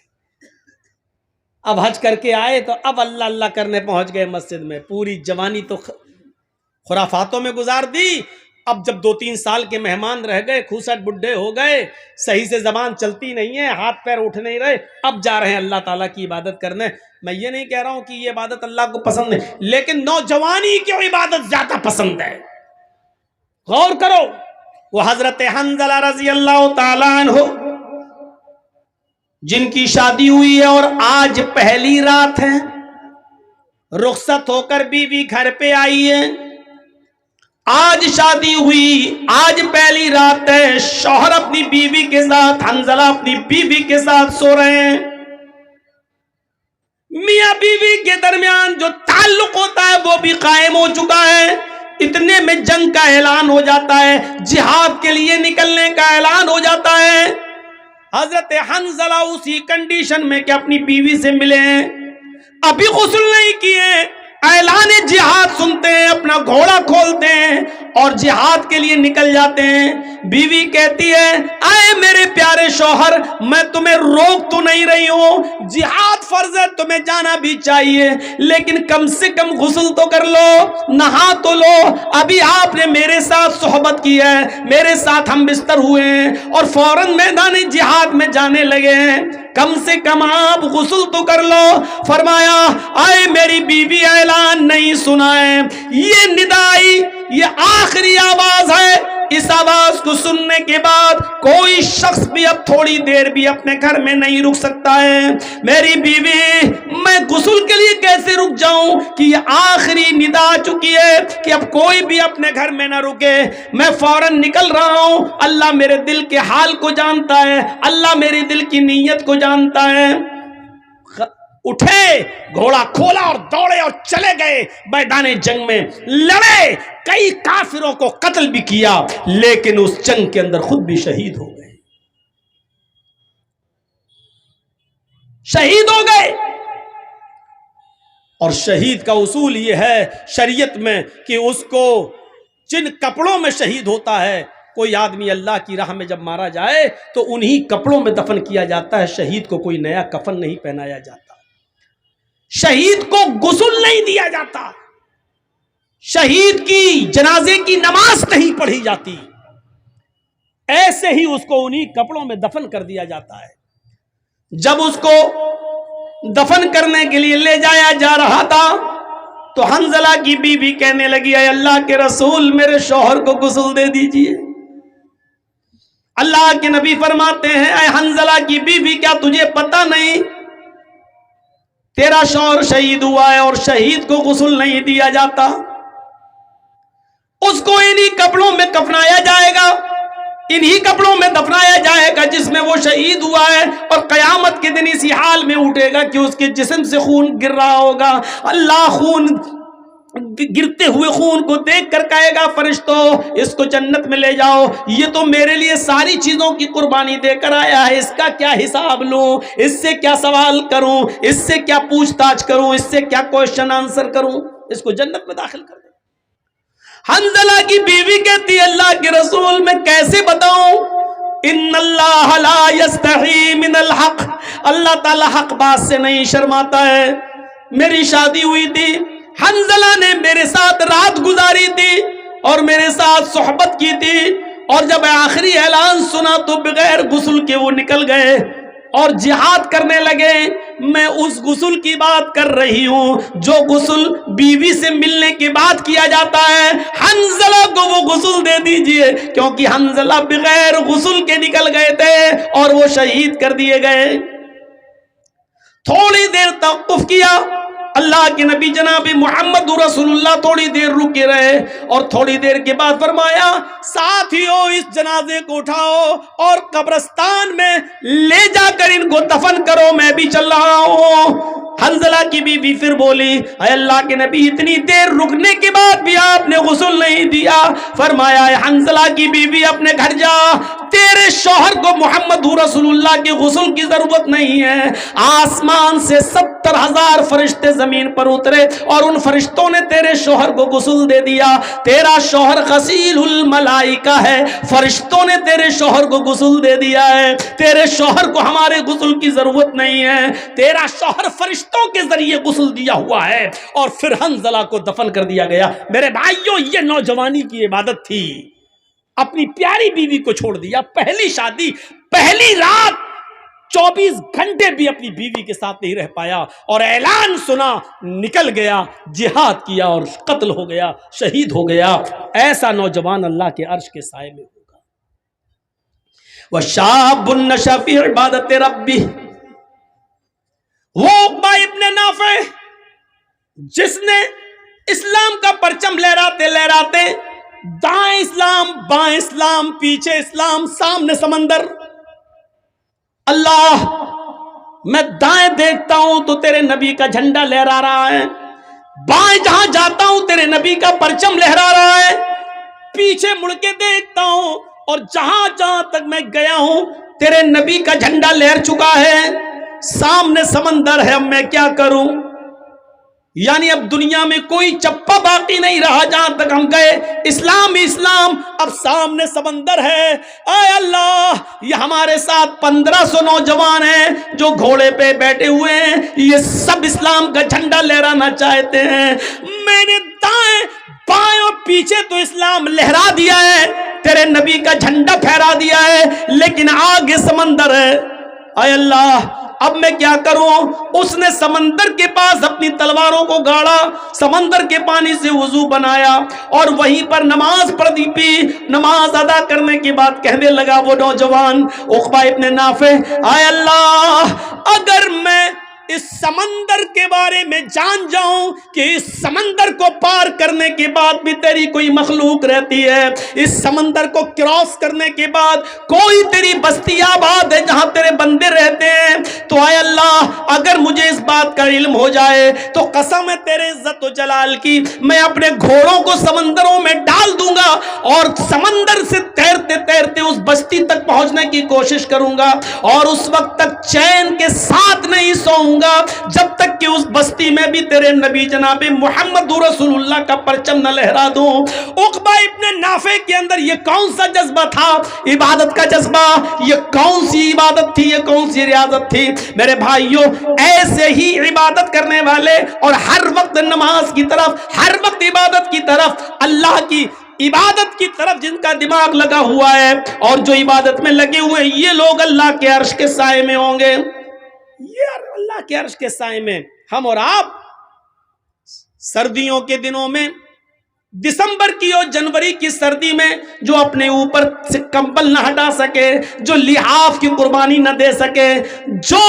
اب حج کر کے آئے تو اب اللہ اللہ کرنے پہنچ گئے مسجد میں۔ پوری جوانی تو خرافاتوں میں گزار دی، اب جب 2-3 سال کے مہمان رہ گئے، کھوسٹ بڈھے ہو گئے، صحیح سے زبان چلتی نہیں ہے، ہاتھ پیر اٹھ نہیں رہے، اب جا رہے ہیں اللہ تعالیٰ کی عبادت کرنے۔ میں یہ نہیں کہہ رہا ہوں کہ یہ عبادت اللہ کو پسند ہے، لیکن نوجوانی کی عبادت زیادہ پسند ہے۔ غور کرو، وہ حضرت حنظلہ رضی اللہ تعالیٰ عنہ جن کی شادی ہوئی ہے اور آج پہلی رات ہے، رخصت ہو کر بیوی گھر پہ آئی ہے، آج شادی ہوئی، آج پہلی رات ہے، شوہر اپنی بیوی کے ساتھ، حنظلہ اپنی بیوی کے ساتھ سو رہے ہیں۔ میاں بیوی کے درمیان جو تعلق ہوتا ہے وہ بھی قائم ہو چکا ہے، اتنے میں جنگ کا اعلان ہو جاتا ہے، جہاد کے لیے نکلنے کا اعلان ہو جاتا ہے۔ حضرت حنظلہ اسی کنڈیشن میں کہ اپنی بیوی سے ملے ہیں، ابھی غسل نہیں کیے، اعلان جہاد سنتے ہیں، اپنا گھوڑا کھولتے ہیں اور جہاد کے لیے نکل جاتے ہیں۔ بیوی کہتی ہے، اے میرے پیارے شوہر، میں تمہیں روک تو نہیں رہی ہوں، جہاد فرض ہے، تمہیں جانا بھی چاہیے، لیکن کم سے کم غسل تو کر لو، نہا تو لو، ابھی آپ نے میرے ساتھ صحبت کی ہے، میرے ساتھ ہم بستر ہوئے ہیں اور فوراً میدان جہاد میں جانے لگے ہیں، کم سے کم آپ غسل تو کر لو۔ فرمایا، اے میری بیوی، اعلان نہیں سنا ہے، یہ ندائی، یہ آخری آواز ہے، اس آواز کو سننے کے بعد کوئی شخص بھی اب تھوڑی دیر بھی اپنے گھر میں نہیں رک سکتا ہے۔ میری بیوی، میں غسل کے لیے کیسے رک جاؤں کہ یہ آخری ندا آ چکی ہے کہ اب کوئی بھی اپنے گھر میں نہ رکے، میں فوراً نکل رہا ہوں، اللہ میرے دل کے حال کو جانتا ہے، اللہ میرے دل کی نیت کو جانتا ہے۔ اٹھے، گھوڑا کھولا اور دوڑے اور چلے گئے میدان جنگ میں، لڑے، کئی کافروں کو قتل بھی کیا، لیکن اس جنگ کے اندر خود بھی شہید ہو گئے، شہید ہو گئے۔ اور شہید کا اصول یہ ہے شریعت میں کہ اس کو جن کپڑوں میں شہید ہوتا ہے، کوئی آدمی اللہ کی راہ میں جب مارا جائے تو انہی کپڑوں میں دفن کیا جاتا ہے، شہید کو کوئی نیا کفن نہیں پہنایا جاتا، شہید کو غسل نہیں دیا جاتا، شہید کی جنازے کی نماز نہیں پڑھی جاتی، ایسے ہی اس کو انہی کپڑوں میں دفن کر دیا جاتا ہے۔ جب اس کو دفن کرنے کے لیے لے جایا جا رہا تھا تو حنظلہ کی بیوی کہنے لگی، اے اللہ کے رسول، میرے شوہر کو غسل دے دیجئے۔ اللہ کے نبی فرماتے ہیں، اے حنظلہ کی بیوی، کیا تجھے پتہ نہیں تیرا شوہر شہید ہوا ہے اور شہید کو غسل نہیں دیا جاتا، اس کو انہی کپڑوں میں کفنایا جائے گا، انہی کپڑوں میں دفنایا جائے گا جس میں وہ شہید ہوا ہے، اور قیامت کے دن اسی حال میں اٹھے گا کہ اس کے جسم سے خون گر رہا ہوگا۔ اللہ گرتے ہوئے خون کو دیکھ کر کہے گا، فرشتوں اس کو جنت میں لے جاؤ، یہ تو میرے لیے ساری چیزوں کی قربانی دے کر آیا ہے، اس کا کیا حساب لوں، اس سے کیا سوال کروں، اس سے کیا پوچھ تاچھ کروں، اس سے کیا کوشچن آنسر کروں، اس کو جنت میں داخل کر دیں۔ حنظلہ کی بیوی کہتی ہے، اللہ کے رسول، میں کیسے بتاؤں، ان اللہ لا یستحی من الحق، اللہ تعالی حق بات سے نہیں شرماتا ہے۔ میری شادی ہوئی تھی، حنظلہ نے میرے ساتھ رات گزاری تھی اور میرے ساتھ صحبت کی تھی، اور جب آخری اعلان سنا تو بغیر غسل کے وہ نکل گئے اور جہاد کرنے لگے۔ میں اس غسل کی بات کر رہی ہوں جو غسل بیوی سے ملنے کے بعد کیا جاتا ہے۔ حنظلہ کو وہ غسل دے دیجئے، کیونکہ حنظلہ بغیر غسل کے نکل گئے تھے اور وہ شہید کر دیے گئے۔ تھوڑی دیر توقف کیا، اللہ کے نبی جناب محمد رسول اللہ تھوڑی دیر رکے رہے اور تھوڑی دیر کے بعد فرمایا ساتھیو اس جنازے کو اٹھاؤ اور قبرستان میں لے جا کر ان کو دفن کرو، میں بھی چل رہا ہوں۔ حنظلہ کی بیوی پھر بولی اے اللہ کے نبی اتنی دیر رکنے کے بعد بھی آپ نے غسل نہیں دیا۔ فرمایا اے حنظلہ کی بیوی اپنے گھر جا، تیرے شوہر کو محمد رسول اللہ کے غسل کی ضرورت نہیں ہے۔ آسمان سے 70,000 فرشتے زمین پر اترے اور ان فرشتوں نے تیرے شوہر کو غسل دے دیا۔ تیرا شوہر غسیل الملائکہ ہے، فرشتوں نے تیرے شوہر کو غسل دے دیا ہے۔ تیرے شوہر کو ہمارے غسل کی ضرورت نہیں ہے، تیرا شوہر فرشتوں کے ذریعے غسل دیا ہوا ہے۔ اور پھر حنظلہ کو دفن کر دیا گیا۔ میرے بھائیوں یہ نوجوانی کی عبادت تھی، اپنی پیاری بیوی کو چھوڑ دیا، پہلی شادی، پہلی رات، 24 گھنٹے بھی اپنی بیوی کے ساتھ نہیں رہ پایا اور اعلان سنا نکل گیا، جہاد کیا اور قتل ہو گیا، شہید ہو گیا۔ ایسا نوجوان اللہ کے عرش کے سائے میں ہوگا۔ وَشَابٌ نَشَأَ فِي عِبَادَةِ رَبِّهِ، وہ عقبہ ابن نافع جس نے اسلام کا پرچم لہراتے لہراتے دائیں اسلام بائیں اسلام پیچھے اسلام سامنے سمندر، اللہ میں دائیں دیکھتا ہوں تو تیرے نبی کا جھنڈا لہرا رہا ہے، بائیں جہاں جاتا ہوں تیرے نبی کا پرچم لہرا رہا ہے، پیچھے مڑ کے دیکھتا ہوں اور جہاں جہاں تک میں گیا ہوں تیرے نبی کا جھنڈا لہر چکا ہے، سامنے سمندر ہے، اب میں کیا کروں؟ یعنی اب دنیا میں کوئی چپا باقی نہیں رہا، جہاں تک ہم گئے اسلام ہی اسلام، اب سامنے سمندر ہے۔ اے اللہ یہ ہمارے ساتھ 1500 نوجوان ہیں جو گھوڑے پہ بیٹھے ہوئے ہیں، یہ سب اسلام کا جھنڈا لہرانا چاہتے ہیں۔ میں نے دائیں بائیں اور پیچھے تو اسلام لہرا دیا ہے، تیرے نبی کا جھنڈا پھہرا دیا ہے، لیکن آگے سمندر ہے۔ اے اللہ اب میں کیا کروں؟ اس نے سمندر کے پاس اپنی تلواروں کو گاڑا، سمندر کے پانی سے وضو بنایا اور وہیں پر نماز پڑھی پی۔ نماز ادا کرنے کے بعد کہنے لگا وہ نوجوان عقبہ ابن نافع، اے اللہ اگر میں اس سمندر کے بارے میں جان جاؤں کہ اس سمندر کو پار کرنے کے بعد بھی تیری کوئی مخلوق رہتی ہے، اس سمندر کو کراس کرنے کے بعد کوئی تیری بستی آباد ہے جہاں تیرے بندے رہتے ہیں، تو اے اللہ اگر مجھے اس بات کا علم ہو جائے تو قسم ہے تیرے عزت و جلال کی میں اپنے گھوڑوں کو سمندروں میں ڈال دوں گا اور سمندر سے تیرتے تیرتے اس بستی تک پہنچنے کی کوشش کروں گا، اور اس وقت تک چین کے ساتھ نہیں سوؤں گا جب تک کہ اس بستی میں بھی تیرے نبی جناب محمد رسول اللہ کا پرچم نہ لہرا دوں۔ عقبہ ابن نافع کے اندر یہ کون سا جذبہ تھا؟ عبادت کا جذبہ۔ یہ کون سی عبادت تھی؟ یہ کون سی ریاضت تھی؟ میرے بھائیوں ایسے ہی عبادت کرنے والے اور ہر وقت نماز کی طرف، ہر وقت عبادت کی طرف، اللہ کی عبادت کی طرف جن کا دماغ لگا ہوا ہے اور جو عبادت میں لگے ہوئے ہیں، یہ لوگ اللہ کے عرش کے سائے میں ہوں گے۔ یہ اللہ کے عرش کے سائے میں ہم اور آپ سردیوں کے دنوں میں، دسمبر کی اور جنوری کی سردی میں جو اپنے اوپر سے کمبل نہ ہٹا سکے، جو لحاف کی قربانی نہ دے سکے، جو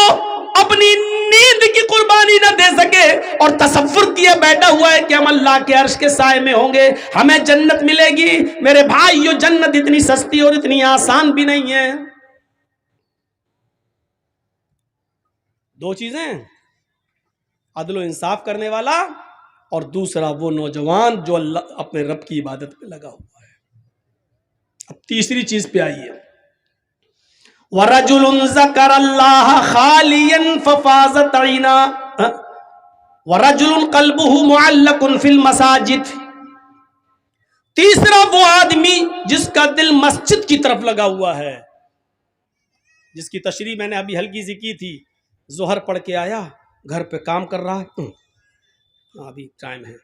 اپنی نیند کی قربانی نہ دے سکے اور تصور کیا بیٹھا ہوا ہے کہ ہم اللہ کے عرش کے سائے میں ہوں گے، ہمیں جنت ملے گی، میرے بھائیو جنت اتنی سستی اور اتنی آسان بھی نہیں ہے۔ دو چیزیں، عدل و انصاف کرنے والا اور دوسرا وہ نوجوان جو اللہ اپنے رب کی عبادت میں لگا ہوا ہے۔ اب تیسری چیز پہ آئیے، وَرَجُلٌ ذَكَرَ اللَّهَ خَالِيًا فَفَاضَتْ عَيْنَاهُ وَرَجُلٌ قَلْبُهُ مُعَلَّقٌ فِي الْمَسَاجِدِ۔ تیسرا وہ آدمی جس کا دل مسجد کی طرف لگا ہوا ہے، جس کی تشریح میں نے ابھی ہلکی سی کی تھی. ظہر پڑھ کے آیا, گھر پہ کام کر رہا ہے, ابھی ٹائم ہے,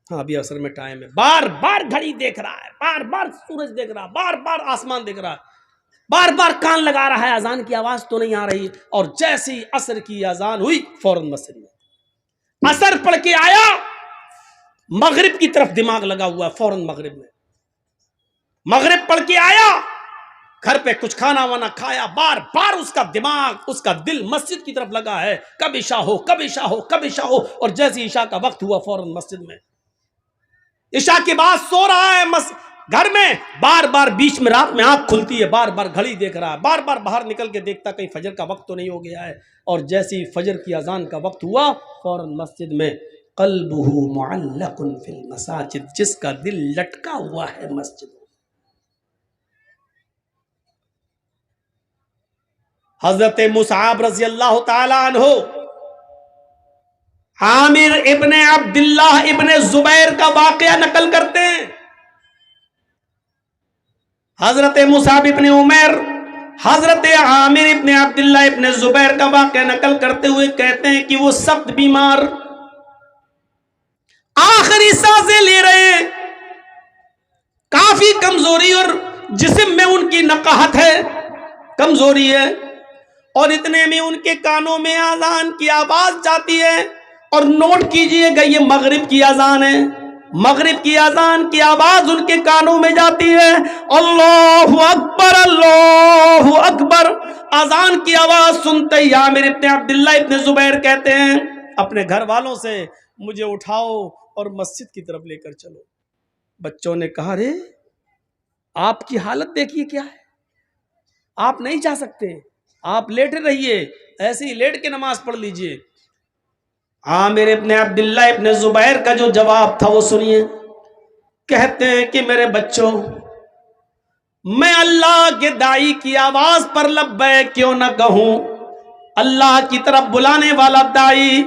ہاں ابھی عصر میں ٹائم ہے, بار بار گھڑی دیکھ رہا ہے, بار بار سورج دیکھ رہا ہے, بار بار آسمان دیکھ رہا ہے, بار بار کان لگا رہا ہے اذان کی آواز تو نہیں آ رہی. اور جیسے ہی عصر کی اذان ہوئی فوراً مسجد میں, عصر پڑھ کے آیا, مغرب کی طرف دماغ لگا ہوا ہے, فوراً مغرب میں, مغرب پڑھ کے آیا, گھر پہ کچھ کھانا وانا کھایا, بار بار اس کا دماغ, اس کا دل مسجد کی طرف لگا ہے, کب عشاء ہو, کب عشاء ہو, کب عشاء ہو. اور جیسے عشاء کا وقت ہوا فوراً مسجد میں, عشاء کے بعد سو رہا ہے گھر میں, بار بار بیچ میں رات میں آنکھ کھلتی ہے, بار بار گھڑی دیکھ رہا ہے, بار بار باہر نکل کے دیکھتا کہیں فجر کا وقت تو نہیں ہو گیا ہے. اور جیسے ہی فجر کی اذان کا وقت ہوا فوراً مسجد میں, قلبہ معلق فی المساجد, جس کا دل لٹکا ہوا ہے مسجد. حضرت مصعب رضی اللہ تعالی عنہ عامر ابن عبداللہ ابن زبیر کا واقعہ نقل کرتے ہیں. حضرت مصعب ابن عمیر حضرت عامر ابن عبداللہ ابن زبیر کا واقعہ نقل کرتے ہوئے کہتے ہیں کہ وہ سخت بیمار, آخری سانسیں لے رہے ہیں, کافی کمزوری اور جسم میں ان کی نقاہت ہے, کمزوری ہے, اور اتنے میں ان کے کانوں میں اذان کی آواز جاتی ہے. اور نوٹ کیجئے گا یہ مغرب کی اذان ہے, مغرب کی اذان کی آواز ان کے کانوں میں جاتی ہے, اللہ اکبر اللہ اکبر. اذان کی آواز سنتے ہی عامر ابن عبداللہ ابن زبیر کہتے ہیں اپنے گھر والوں سے, مجھے اٹھاؤ اور مسجد کی طرف لے کر چلو. بچوں نے کہا, رے آپ کی حالت دیکھیے کیا ہے, آپ نہیں جا سکتے, آپ لیٹے رہیے, ایسے ہی لیٹ کے نماز پڑھ لیجئے. عامر ابن عبداللہ ابن زبیر کا جو جواب تھا وہ سنیے. کہتے ہیں کہ میرے بچوں, میں اللہ کے داعی کی آواز پر لبیک کیوں نہ کہوں, اللہ کی طرف بلانے والا داعی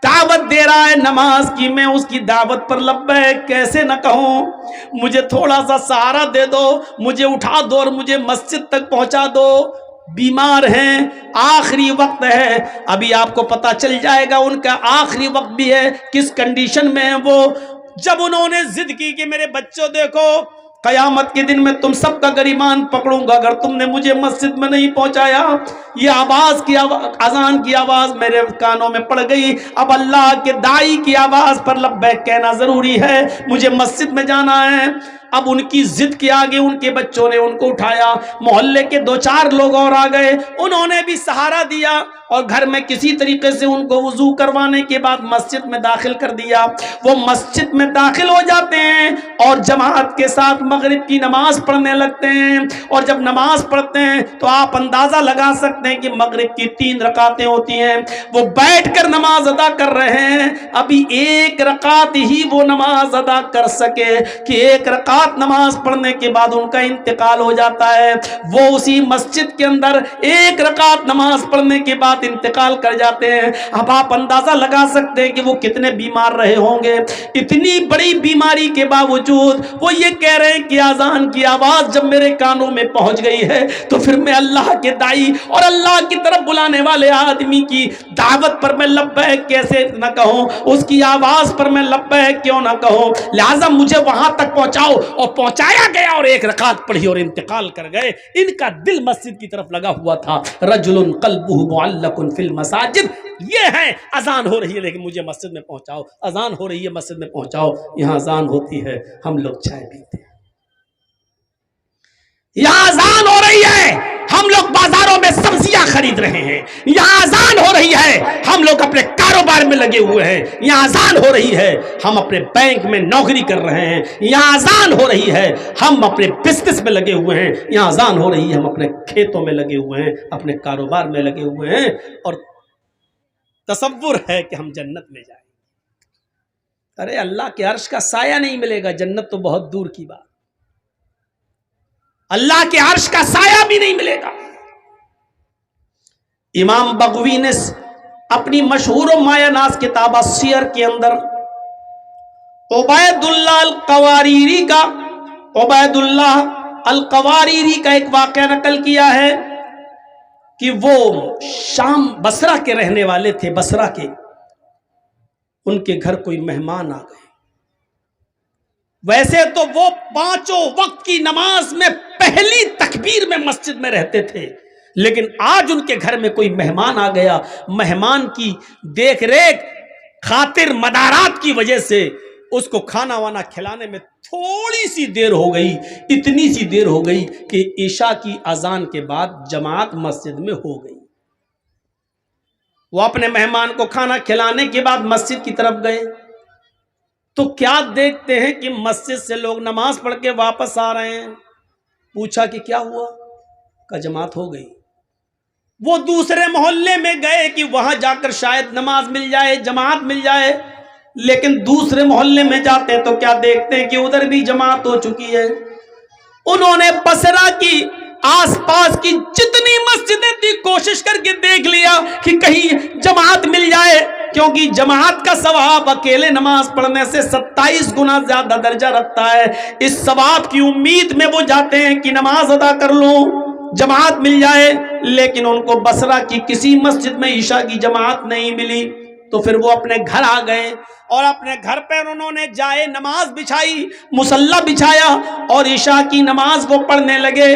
دعوت دے رہا ہے نماز کی, میں اس کی دعوت پر لبیک کیسے نہ کہوں. مجھے تھوڑا سا سہارا دے دو, مجھے اٹھا دو اور مجھے مسجد تک پہنچا دو. بیمار ہیں, آخری وقت ہے, ابھی آپ کو پتا چل جائے گا ان کا آخری وقت بھی ہے, کس کنڈیشن میں ہیں وہ. جب انہوں نے ضد کی کہ میرے بچوں دیکھو, قیامت کے دن میں تم سب کا گریبان پکڑوں گا اگر تم نے مجھے مسجد میں نہیں پہنچایا. یہ آواز کی اذان کی آواز میرے کانوں میں پڑ گئی, اب اللہ کے داعی کی آواز پر لبیک کہنا ضروری ہے, مجھے مسجد میں جانا ہے. اب ان کی ضد کے آگے ان کے بچوں نے ان کو اٹھایا, محلے کے 2-4 لوگ اور آ گئے, انہوں نے بھی سہارا دیا اور گھر میں کسی طریقے سے ان کو وضو کروانے کے بعد مسجد میں داخل کر دیا. وہ مسجد میں داخل ہو جاتے ہیں اور جماعت کے ساتھ مغرب کی نماز پڑھنے لگتے ہیں. اور جب نماز پڑھتے ہیں تو آپ اندازہ لگا سکتے ہیں کہ مغرب کی 3 رکعتیں ہوتی ہیں, وہ بیٹھ کر نماز ادا کر رہے ہیں. ابھی 1 رکعت ہی وہ نماز ادا کر سکے کہ 1 رکعت نماز پڑھنے کے بعد ان کا انتقال ہو جاتا ہے. وہ اسی مسجد کے اندر 1 رکعت نماز پڑھنے کے بعد انتقال کر جاتے ہیں. اب آپ اندازہ لگا سکتے ہیں کہ وہ کتنے بیمار رہے ہوں گے. اتنی بڑی بیماری کے باوجود وہ یہ کہہ رہے ہیں کہ اذان کی آواز جب میرے کانوں میں پہنچ گئی ہے تو پھر میں اللہ کے داعی اور اللہ کی طرف بلانے والے آدمی کی دعوت پر میں لبیک کیسے نہ کہوں, اس کی آواز پر میں لبیک کیوں نہ کہوں. لہذا مجھے وہاں تک پہنچاؤ. اور پہنچایا گیا اور 1 رکعت پڑھی اور انتقال کر گئے. ان کا دل مسجد کی طرف لگا ہوا تھا. رجل قلبہ معلق فی المساجد, یہ ہے اذان ہو رہی ہے لیکن مجھے مسجد میں پہنچاؤ, اذان ہو رہی ہے مسجد میں پہنچاؤ. یہاں اذان ہوتی ہے, ہم لوگ چائے پیتے ہیں. یہاں اذان ہو رہی ہے, ہم لوگ بازاروں میں سبزیاں خرید رہے ہیں. یہاں اذان ہو رہی ہے, ہم لوگ اپنے کاروبار میں لگے ہوئے ہیں. یہاں اذان ہو رہی ہے, ہم اپنے بینک میں نوکری کر رہے ہیں. یہاں اذان ہو رہی ہے, ہم اپنے بزنس میں لگے ہوئے ہیں. یہاں اذان ہو رہی ہے, ہم اپنے کھیتوں میں لگے ہوئے ہیں, اپنے کاروبار میں لگے ہوئے ہیں. اور تصور ہے کہ ہم جنت میں جائیں. ارے اللہ کے عرش کا سایہ نہیں ملے گا, جنت تو بہت دور کی بات. اللہ کے عرش کا سایہ بھی نہیں ملے گا. امام بغوی نے اپنی مشہور و مایہ ناز کتاب السیر کے اندر عبید اللہ القواریری کا ایک واقعہ نقل کیا ہے. کہ وہ شام بصرہ کے رہنے والے تھے، بصرہ کے، ان کے گھر کوئی مہمان آ گئے۔ ویسے تو وہ پانچوں وقت کی نماز میں پہلی تکبیر میں مسجد میں رہتے تھے، لیکن آج ان کے گھر میں کوئی مہمان آ گیا۔ مہمان کی دیکھ ریکھ خاطر مدارات کی وجہ سے اس کو کھانا وانا کھلانے میں تھوڑی سی دیر ہو گئی، اتنی سی دیر ہو گئی کہ عشاء کی اذان کے بعد جماعت مسجد میں ہو گئی۔ وہ اپنے مہمان کو کھانا کھلانے کے بعد مسجد کی طرف گئے تو کیا دیکھتے ہیں کہ مسجد سے لوگ نماز پڑھ کے واپس آ رہے ہیں۔ پوچھا کہ کیا ہوا؟ کہ جماعت ہو گئی۔ وہ دوسرے محلے میں گئے کہ وہاں جا کر شاید نماز مل جائے، جماعت مل جائے، لیکن دوسرے محلے میں جاتے تو کیا دیکھتے ہیں کہ ادھر بھی جماعت ہو چکی ہے۔ انہوں نے بصرہ کی آس پاس کی جتنی مسجدیں تھی کوشش کر کے دیکھ لیا کہ کہیں جماعت مل جائے، کیونکہ جماعت کا ثواب اکیلے نماز پڑھنے سے 27 گنا زیادہ درجہ رکھتا ہے۔ اس ثواب کی امید میں وہ جاتے ہیں کہ نماز ادا کر لوں، جماعت مل جائے، لیکن ان کو بصرہ کی کسی مسجد میں عشاء کی جماعت نہیں ملی۔ تو پھر وہ اپنے گھر آ گئے اور اپنے گھر پر انہوں نے جائے نماز بچھائی، مصلی بچھایا اور عشاء کی نماز وہ پڑھنے لگے۔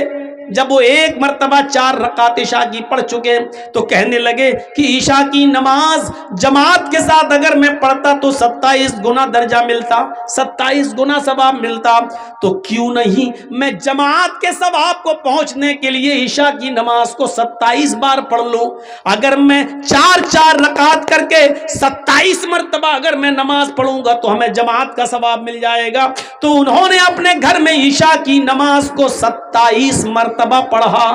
جب وہ ایک مرتبہ 4 رکعت عشاء کی پڑھ چکے تو کہنے لگے کہ عشاء کی نماز جماعت کے ساتھ اگر میں پڑھتا تو 27 گنا درجہ ملتا، 27 گنا ثواب ملتا، تو کیوں نہیں میں جماعت کے ثواب کو پہنچنے کے لیے عشاء کی نماز کو 27 بار پڑھ لوں۔ اگر میں 4 رکعت کر کے 27 مرتبہ اگر میں نماز پڑھوں گا تو ہمیں جماعت کا ثواب مل جائے گا۔ تو انہوں نے اپنے گھر میں عشاء کی نماز کو 27 مرتبہ پڑھا،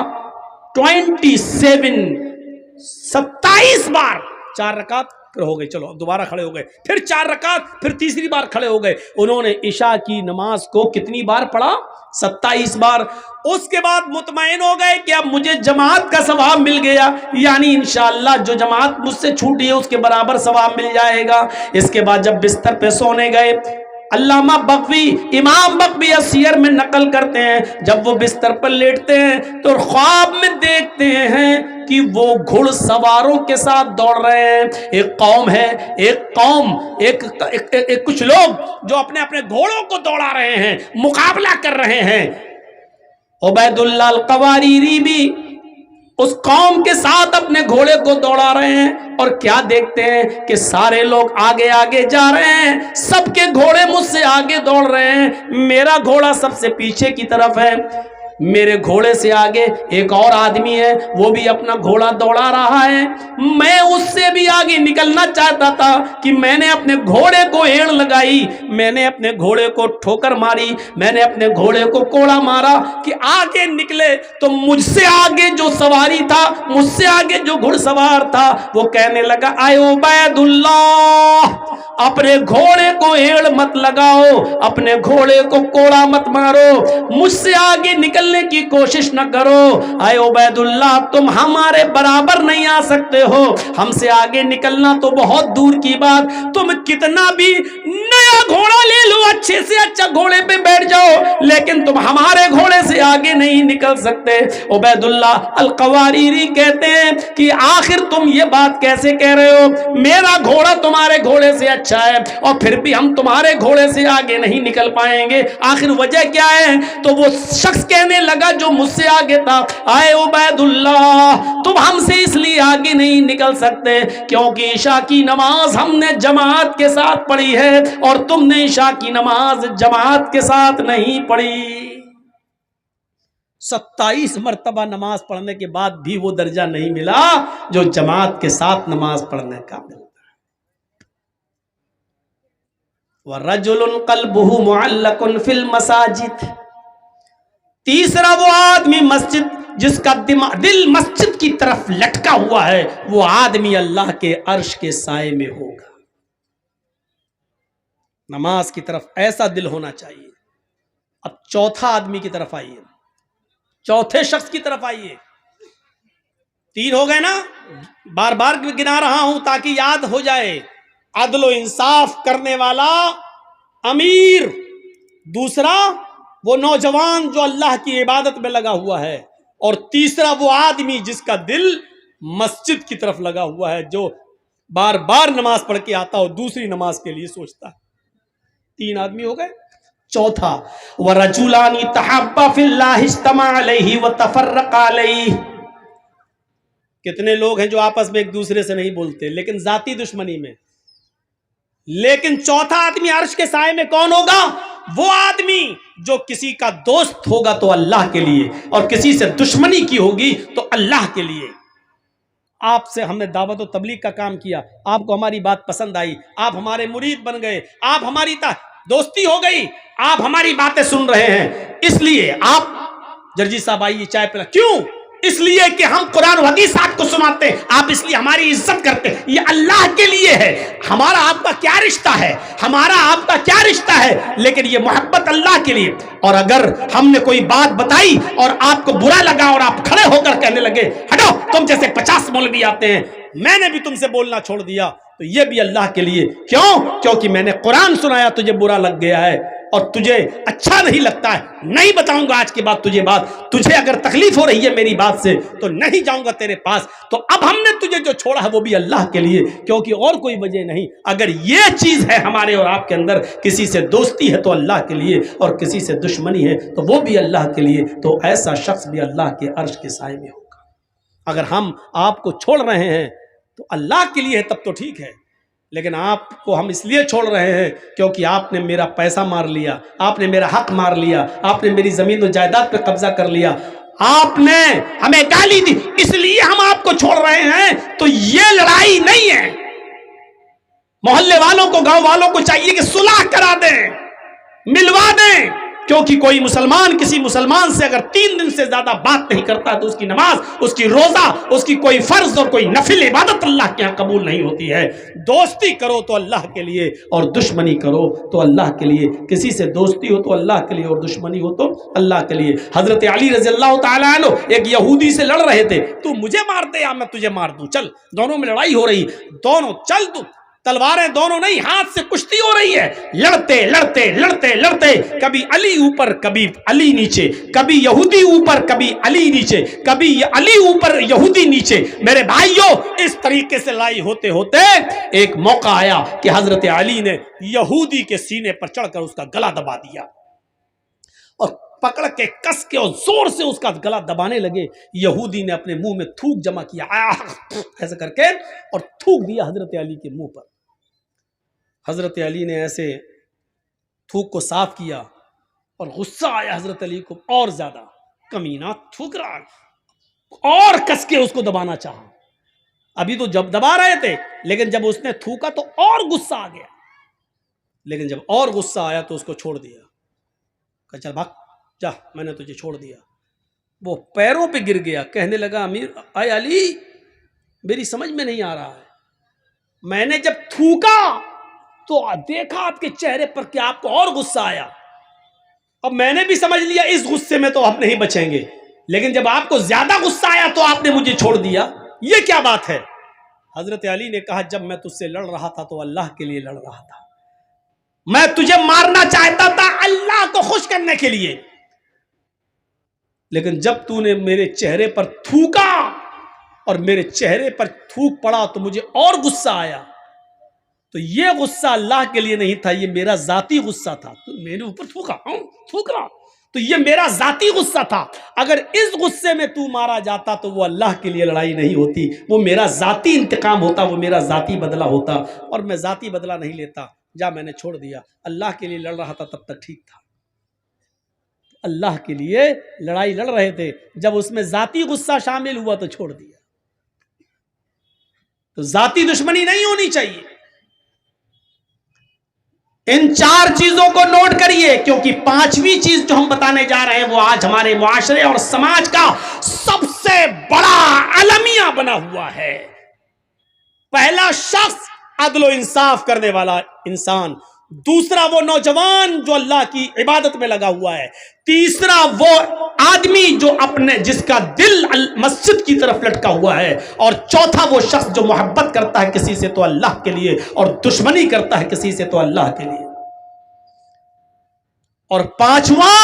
27 بار، 4 رکعت پھر ہو گئی، چلو اب دوبارہ کھڑے ہو گئے، پھر 4 رکعت، پھر تیسری بار کھڑے ہو گئے۔ انہوں نے عشاء کی نماز کو کتنی بار پڑھا؟ 27 بار۔ اس کے بعد مطمئن ہو گئے کہ اب مجھے جماعت کا ثواب مل گیا، یعنی انشاءاللہ جو جماعت مجھ سے چھوٹی ہے اس کے برابر ثواب مل جائے گا۔ اس کے بعد جب بستر پہ سونے گئے، علامہ بغوی، امام بغوی سیر میں نقل کرتے ہیں، جب وہ بستر پر لیٹتے ہیں تو خواب میں دیکھتے ہیں کہ وہ گھڑ سواروں کے ساتھ دوڑ رہے ہیں۔ ایک قوم ہے، ایک کچھ لوگ جو اپنے اپنے گھوڑوں کو دوڑا رہے ہیں، مقابلہ کر رہے ہیں۔ عبید اللہ القواریری بھی اس قوم کے ساتھ اپنے گھوڑے کو دوڑا رہے ہیں، اور کیا دیکھتے ہیں کہ سارے لوگ آگے آگے جا رہے ہیں، سب کے گھوڑے مجھ سے آگے دوڑ رہے ہیں، میرا گھوڑا سب سے پیچھے کی طرف ہے۔ میرے گھوڑے سے آگے ایک اور آدمی ہے، وہ بھی اپنا گھوڑا دوڑا رہا ہے۔ میں اس سے بھی آگے نکلنا چاہتا تھا کہ میں نے اپنے گھوڑے کو ایڑ لگائی، میں نے اپنے گھوڑے کو ٹھوکر ماری، میں نے اپنے گھوڑے کو کوڑا مارا کہ آگے نکلے۔ تو مجھ سے آگے جو سواری تھا، مجھ سے آگے جو گھڑ سوار تھا، وہ کہنے لگا، اے عبید اللہ، اپنے گھوڑے کو ایڑ مت لگاؤ، اپنے گھوڑے کو کوڑا مت مارو، مجھ سے آگے نکلنے کی کوشش نہ کرو۔ اے عبید اللہ، تم ہمارے برابر نہیں آ سکتے ہو، ہم سے آگے نکلنا تو بہت دور کی بات، تم کتنا بھی نیا گھوڑا لے لو، اچھے سے اچھا گھوڑے پہ بیٹھ جاؤ، لیکن تم ہمارے گھوڑے سے آگے نہیں نکل سکتے۔ عبید اللہ القواریری کہتے ہیں کہ آخر تم یہ بات کیسے کہہ رہے ہو؟ میرا گھوڑا تمہارے گھوڑے سے اچھا ہے، اور پھر بھی ہم تمہارے گھوڑے سے آگے نہیں نکل پائیں گے، آخر وجہ کیا ہے؟ تو وہ شخص کہنے لگا جو مجھ سے آگے تھا، اے عبید اللہ، تم ہم سے اس لیے آگے نہیں نکل سکتے کیونکہ عشاء کی نماز ہم نے جماعت کے ساتھ پڑھی ہے، اور تم نے عشاء کی نماز جماعت کے ساتھ نہیں پڑھی۔ 27 مرتبہ نماز پڑھنے کے بعد بھی وہ درجہ نہیں ملا جو جماعت کے ساتھ نماز پڑھنے کا ملتا ہے۔ وَرَجُلٌ قَلْبُهُ مُعَلَّقٌ فِي الْمَسَاجِدِ، تیسرا وہ آدمی مسجد جس کا دل مسجد کی طرف لٹکا ہوا ہے، وہ آدمی اللہ کے عرش کے سائے میں ہوگا۔ نماز کی طرف ایسا دل ہونا چاہیے۔ اب چوتھا آدمی کی طرف آئیے، چوتھے شخص کی طرف آئیے۔ 3 ہو گئے نا، بار بار گنا رہا ہوں تاکہ یاد ہو جائے۔ عدل و انصاف کرنے والا امیر، دوسرا وہ نوجوان جو اللہ کی عبادت میں لگا ہوا ہے، اور تیسرا وہ آدمی جس کا دل مسجد کی طرف لگا ہوا ہے، جو بار بار نماز پڑھ کے آتا ہو، دوسری نماز کے لیے سوچتا ہے۔ 3 آدمی ہو گئے۔ چوتھا وَرَجُلَانِ تَحَابَّا فِي اللَّهِ اجْتَمَعَا عَلَيْهِ وَتَفَرَّقَا عَلَيْهِ۔ کتنے لوگ ہیں جو آپس میں ایک دوسرے سے نہیں بولتے لیکن ذاتی دشمنی میں؟ لیکن چوتھا آدمی عرش کے سائے میں کون ہوگا؟ وہ آدمی جو کسی کا دوست ہوگا تو اللہ کے لیے، اور کسی سے دشمنی کی ہوگی تو اللہ کے لیے۔ آپ سے ہم نے دعوت و تبلیغ کا کام کیا، آپ کو ہماری بات پسند آئی، آپ ہمارے مرید بن گئے، آپ ہماری دوستی ہو گئی، آپ ہماری باتیں سن رہے ہیں، اس لیے آپ جرجی صاحب آئیے چائے پلا، کیوں؟ اس لیے کہ ہم قرآن و حدیث آپ کو سناتے ہیں، آپ اس لیے ہماری عزت کرتے ہیں، یہ اللہ کے لیے ہے۔ ہمارا آپ کا کیا رشتہ ہے؟ ہمارا آپ کا کیا رشتہ ہے؟ لیکن یہ محبت اللہ کے لیے۔ اور اگر ہم نے کوئی بات بتائی اور آپ کو برا لگا اور آپ کھڑے ہو کر کہنے لگے ہٹو، تم جیسے 50 مولوی آتے ہیں، میں نے بھی تم سے بولنا چھوڑ دیا، تو یہ بھی اللہ کے لیے۔ کیوں؟ کیونکہ میں نے قرآن سنایا، تجھے برا لگ گیا ہے اور تجھے اچھا نہیں لگتا ہے، نہیں بتاؤں گا آج کے بعد تجھے بات، تجھے اگر تکلیف ہو رہی ہے میری بات سے تو نہیں جاؤں گا تیرے پاس، تو اب ہم نے تجھے جو چھوڑا ہے وہ بھی اللہ کے لیے، کیونکہ اور کوئی وجہ نہیں۔ اگر یہ چیز ہے ہمارے اور آپ کے اندر، کسی سے دوستی ہے تو اللہ کے لیے، اور کسی سے دشمنی ہے تو وہ بھی اللہ کے لیے، تو ایسا شخص بھی اللہ کے عرش کے سائے میں ہوگا۔ اگر ہم آپ کو چھوڑ رہے ہیں تو اللہ کے لیے ہے، تب تو ٹھیک ہے، لیکن آپ کو ہم اس لیے چھوڑ رہے ہیں کیونکہ آپ نے میرا پیسہ مار لیا، آپ نے میرا حق مار لیا، آپ نے میری زمین و جائیداد پہ قبضہ کر لیا، آپ نے ہمیں گالی دی، اس لیے ہم آپ کو چھوڑ رہے ہیں، تو یہ لڑائی نہیں ہے۔ محلے والوں کو، گاؤں والوں کو چاہیے کہ صلح کرا دیں، ملوا دیں، کیونکہ کوئی مسلمان کسی مسلمان سے اگر 3 دن سے زیادہ بات نہیں کرتا تو اس کی نماز، اس کی روزہ، اس کی کوئی فرض اور کوئی نفل عبادت اللہ کے ہاں قبول نہیں ہوتی ہے۔ دوستی کرو تو اللہ کے لیے اور دشمنی کرو تو اللہ کے لیے، کسی سے دوستی ہو تو اللہ کے لیے اور دشمنی ہو تو اللہ کے لیے۔ حضرت علی رضی اللہ تعالیٰ عنہ ایک یہودی سے لڑ رہے تھے، تو مجھے مار دے یا میں تجھے مار دوں، چل، دونوں میں لڑائی ہو رہی، دونوں چل، تو تلواریں دونوں نہیں، ہاتھ سے کشتی ہو رہی ہے، لڑتے لڑتے لڑتے لڑتے، کبھی علی اوپر کبھی علی نیچے، کبھی یہودی اوپر کبھی علی نیچے، کبھی علی اوپر یہودی نیچے۔ میرے بھائیوں، اس طریقے سے لڑائی ہوتے ہوتے ایک موقع آیا کہ حضرت علی نے یہودی کے سینے پر چڑھ کر اس کا گلا دبا دیا، اور پکڑ کے کس کے اور زور سے اس کا گلا دبانے لگے۔ یہودی نے اپنے منہ میں تھوک جمع کیا، ایسے کر کے، اور تھوک دیا حضرت علی کے منہ پر۔ حضرت علی نے ایسے تھوک کو صاف کیا اور غصہ آیا حضرت علی کو اور زیادہ، کمینہ تھوک رہا، اور کس کے اس کو دبانا چاہا۔ ابھی تو جب دبا رہے تھے، لیکن جب اس نے تھوکا تو اور غصہ آ گیا، لیکن جب اور غصہ آیا تو اس کو چھوڑ دیا، کہ چل بھاگ جا، میں نے تجھے چھوڑ دیا۔ وہ پیروں پہ گر گیا، کہنے لگا امیر اے علی، میری سمجھ میں نہیں آ رہا ہے، میں نے جب تھوکا تو دیکھا آپ کے چہرے پر کہ آپ کو اور غصہ آیا، اب میں نے بھی سمجھ لیا اس غصے میں تو آپ نہیں بچیں گے، لیکن جب آپ کو زیادہ غصہ آیا تو آپ نے مجھے چھوڑ دیا، یہ کیا بات ہے؟ حضرت علی نے کہا جب میں تجھ سے لڑ رہا تھا تو اللہ کے لیے لڑ رہا تھا، میں تجھے مارنا چاہتا تھا اللہ کو خوش کرنے کے لیے، لیکن جب تو نے میرے چہرے پر تھوکا اور میرے چہرے پر تھوک پڑا تو مجھے اور غصہ آیا، تو یہ غصہ اللہ کے لیے نہیں تھا، یہ میرا ذاتی غصہ تھا، تو میرے اوپر تھوکا، تھوک رہا، تو یہ میرا ذاتی غصہ تھا۔ اگر اس غصے میں تو مارا جاتا تو وہ اللہ کے لیے لڑائی نہیں ہوتی، وہ میرا ذاتی انتقام ہوتا، وہ میرا ذاتی بدلہ ہوتا، اور میں ذاتی بدلہ نہیں لیتا، جا میں نے چھوڑ دیا۔ اللہ کے لیے لڑ رہا تھا تب تک ٹھیک تھا، اللہ کے لیے لڑائی لڑ رہے تھے، جب اس میں ذاتی غصہ شامل ہوا تو چھوڑ دیا۔ تو ذاتی دشمنی نہیں ہونی چاہیے۔ ان 4 چیزوں کو نوٹ کریے، کیونکہ 5ویں چیز جو ہم بتانے جا رہے ہیں وہ آج ہمارے معاشرے اور سماج کا سب سے بڑا المیہ بنا ہوا ہے۔ پہلا شخص عدل و انصاف کرنے والا انسان، دوسرا وہ نوجوان جو اللہ کی عبادت میں لگا ہوا ہے، تیسرا وہ آدمی جو جس کا دل مسجد کی طرف لٹکا ہوا ہے، اور چوتھا وہ شخص جو محبت کرتا ہے کسی سے تو اللہ کے لیے اور دشمنی کرتا ہے کسی سے تو اللہ کے لیے، اور 5واں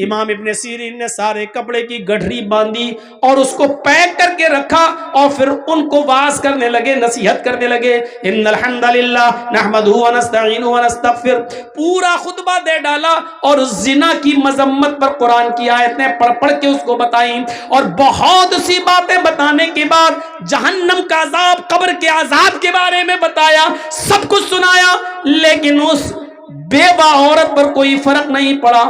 امام ابن سیرین نے سارے کپڑے کی گٹھری باندھی اور اس کو پیک کر کے رکھا اور پھر ان کو واعظ کرنے لگے، نصیحت کرنے لگے، ان الحمد للہ نحمدہ ونستعینہ ونستغفر، پورا خطبہ دے ڈالا اور زنا کی مذمت پر قرآن کی آیتیں پڑھ پڑھ کے اس کو بتائیں، اور بہت سی باتیں بتانے کے بعد جہنم کا عذاب، قبر کے عذاب کے بارے میں بتایا، سب کچھ سنایا، لیکن اس بیوہ عورت پر کوئی فرق نہیں پڑا،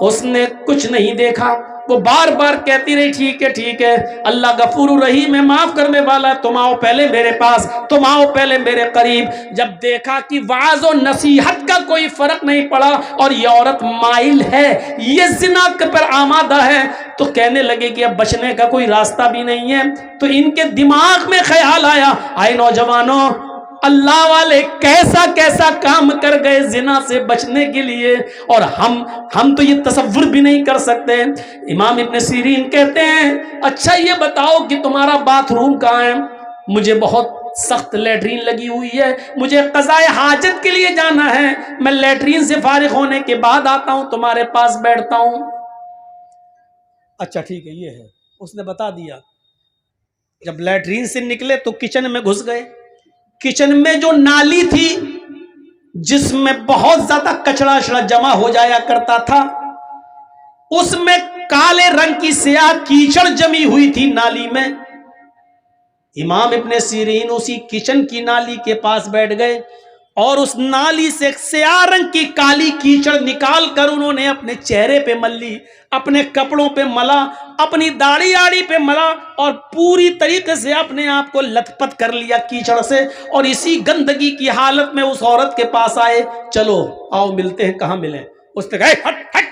اس نے کچھ نہیں دیکھا، وہ بار بار کہتی رہی ٹھیک ہے اللہ غفور رحیم ہے، معاف کرنے والا ہے، تم آؤ پہلے میرے پاس، تم آؤ پہلے میرے قریب۔ جب دیکھا کہ وعظ و نصیحت کا کوئی فرق نہیں پڑا اور یہ عورت مائل ہے، یہ زنا پر آمادہ ہے، تو کہنے لگے کہ اب بچنے کا کوئی راستہ بھی نہیں ہے۔ تو ان کے دماغ میں خیال آیا، آئے نوجوانوں، اللہ والے کیسا کیسا کام کر گئے زنا سے بچنے کے لیے، اور ہم تو یہ تصور بھی نہیں کر سکتے۔ امام ابن سیرین کہتے ہیں اچھا یہ بتاؤ کہ تمہارا باتھ روم کہاں ہے؟ مجھے بہت سخت لیٹرین لگی ہوئی ہے، مجھے قضاء حاجت کے لیے جانا ہے، میں لیٹرین سے فارغ ہونے کے بعد آتا ہوں، تمہارے پاس بیٹھتا ہوں۔ اچھا ٹھیک ہے، یہ ہے، اس نے بتا دیا۔ جب لیٹرین سے نکلے تو کچن میں گھس گئے۔ کچن میں جو نالی تھی جس میں بہت زیادہ کچڑا اشڑا جمع ہو جایا کرتا تھا، اس میں کالے رنگ کی سیاہ کیچڑ جمی ہوئی تھی نالی میں۔ امام ابن سیرین اسی کچن کی نالی کے پاس بیٹھ گئے اور اس نالی سے سیاہ رنگ کی کالی کیچڑ نکال کر انہوں نے اپنے چہرے پہ مل لی، اپنے کپڑوں پہ ملا، اپنی داڑھی آڑی پہ ملا، اور پوری طریقے سے اپنے آپ کو لت پت کر لیا کیچڑ سے، اور اسی گندگی کی حالت میں اس عورت کے پاس آئے، چلو آؤ ملتے ہیں، کہاں ملیں؟ اس نے کہا ہٹ ہٹ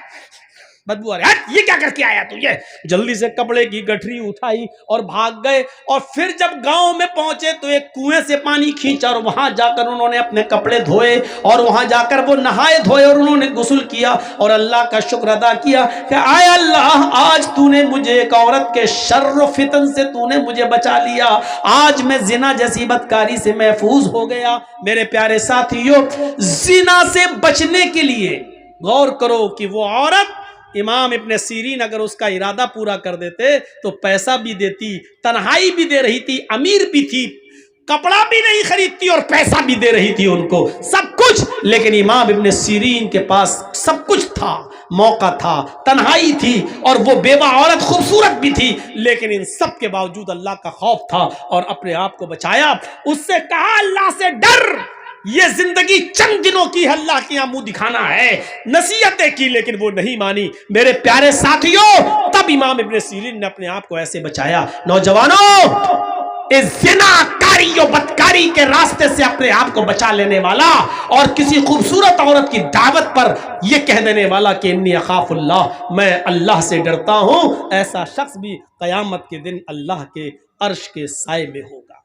بدبو آ رہی، ہٹ یہ کیا کر کے آیا تو؟ یہ جلدی سے کپڑے کی گٹھری اٹھائی اور بھاگ گئے، اور پھر جب گاؤں میں پہنچے تو ایک کنویں سے پانی کھینچا اور وہاں جا کر انہوں نے اپنے کپڑے دھوئے، اور وہاں جا کر وہ نہائے دھوئے اور انہوں نے غسل کیا اور اللہ کا شکر ادا کیا کہ آئے اللہ، آج تو نے مجھے ایک عورت کے شر و فتن سے تو نے مجھے بچا لیا، آج میں زنا جیسی بدکاری سے محفوظ ہو گیا۔ میرے پیارے ساتھیوں، زنا سے بچنے کے لیے غور کرو کہ وہ عورت، امام ابن سیرین اگر اس کا ارادہ پورا کر دیتے تو پیسہ بھی دیتی، تنہائی بھی دے رہی تھی، امیر بھی تھی، کپڑا بھی نہیں خریدتی اور پیسہ بھی دے رہی تھی ان کو، سب کچھ۔ لیکن امام ابن سیرین کے پاس سب کچھ تھا، موقع تھا، تنہائی تھی، اور وہ بیوہ عورت خوبصورت بھی تھی، لیکن ان سب کے باوجود اللہ کا خوف تھا اور اپنے آپ کو بچایا۔ اس سے کہا اللہ سے ڈر، یہ زندگی چند دنوں کی ہے، اللہ کے یہاں منہ دکھانا ہے، نصیحتیں کی لیکن وہ نہیں مانی۔ میرے پیارے ساتھیوں، تب امام ابن سیرین نے اپنے آپ کو ایسے بچایا۔ نوجوانوں، اس زنا کاری و بدکاری کے راستے سے اپنے آپ کو بچا لینے والا اور کسی خوبصورت عورت کی دعوت پر یہ کہہ دینے والا کہ انی اخاف اللہ، میں اللہ سے ڈرتا ہوں، ایسا شخص بھی قیامت کے دن اللہ کے عرش کے سائے میں ہوگا۔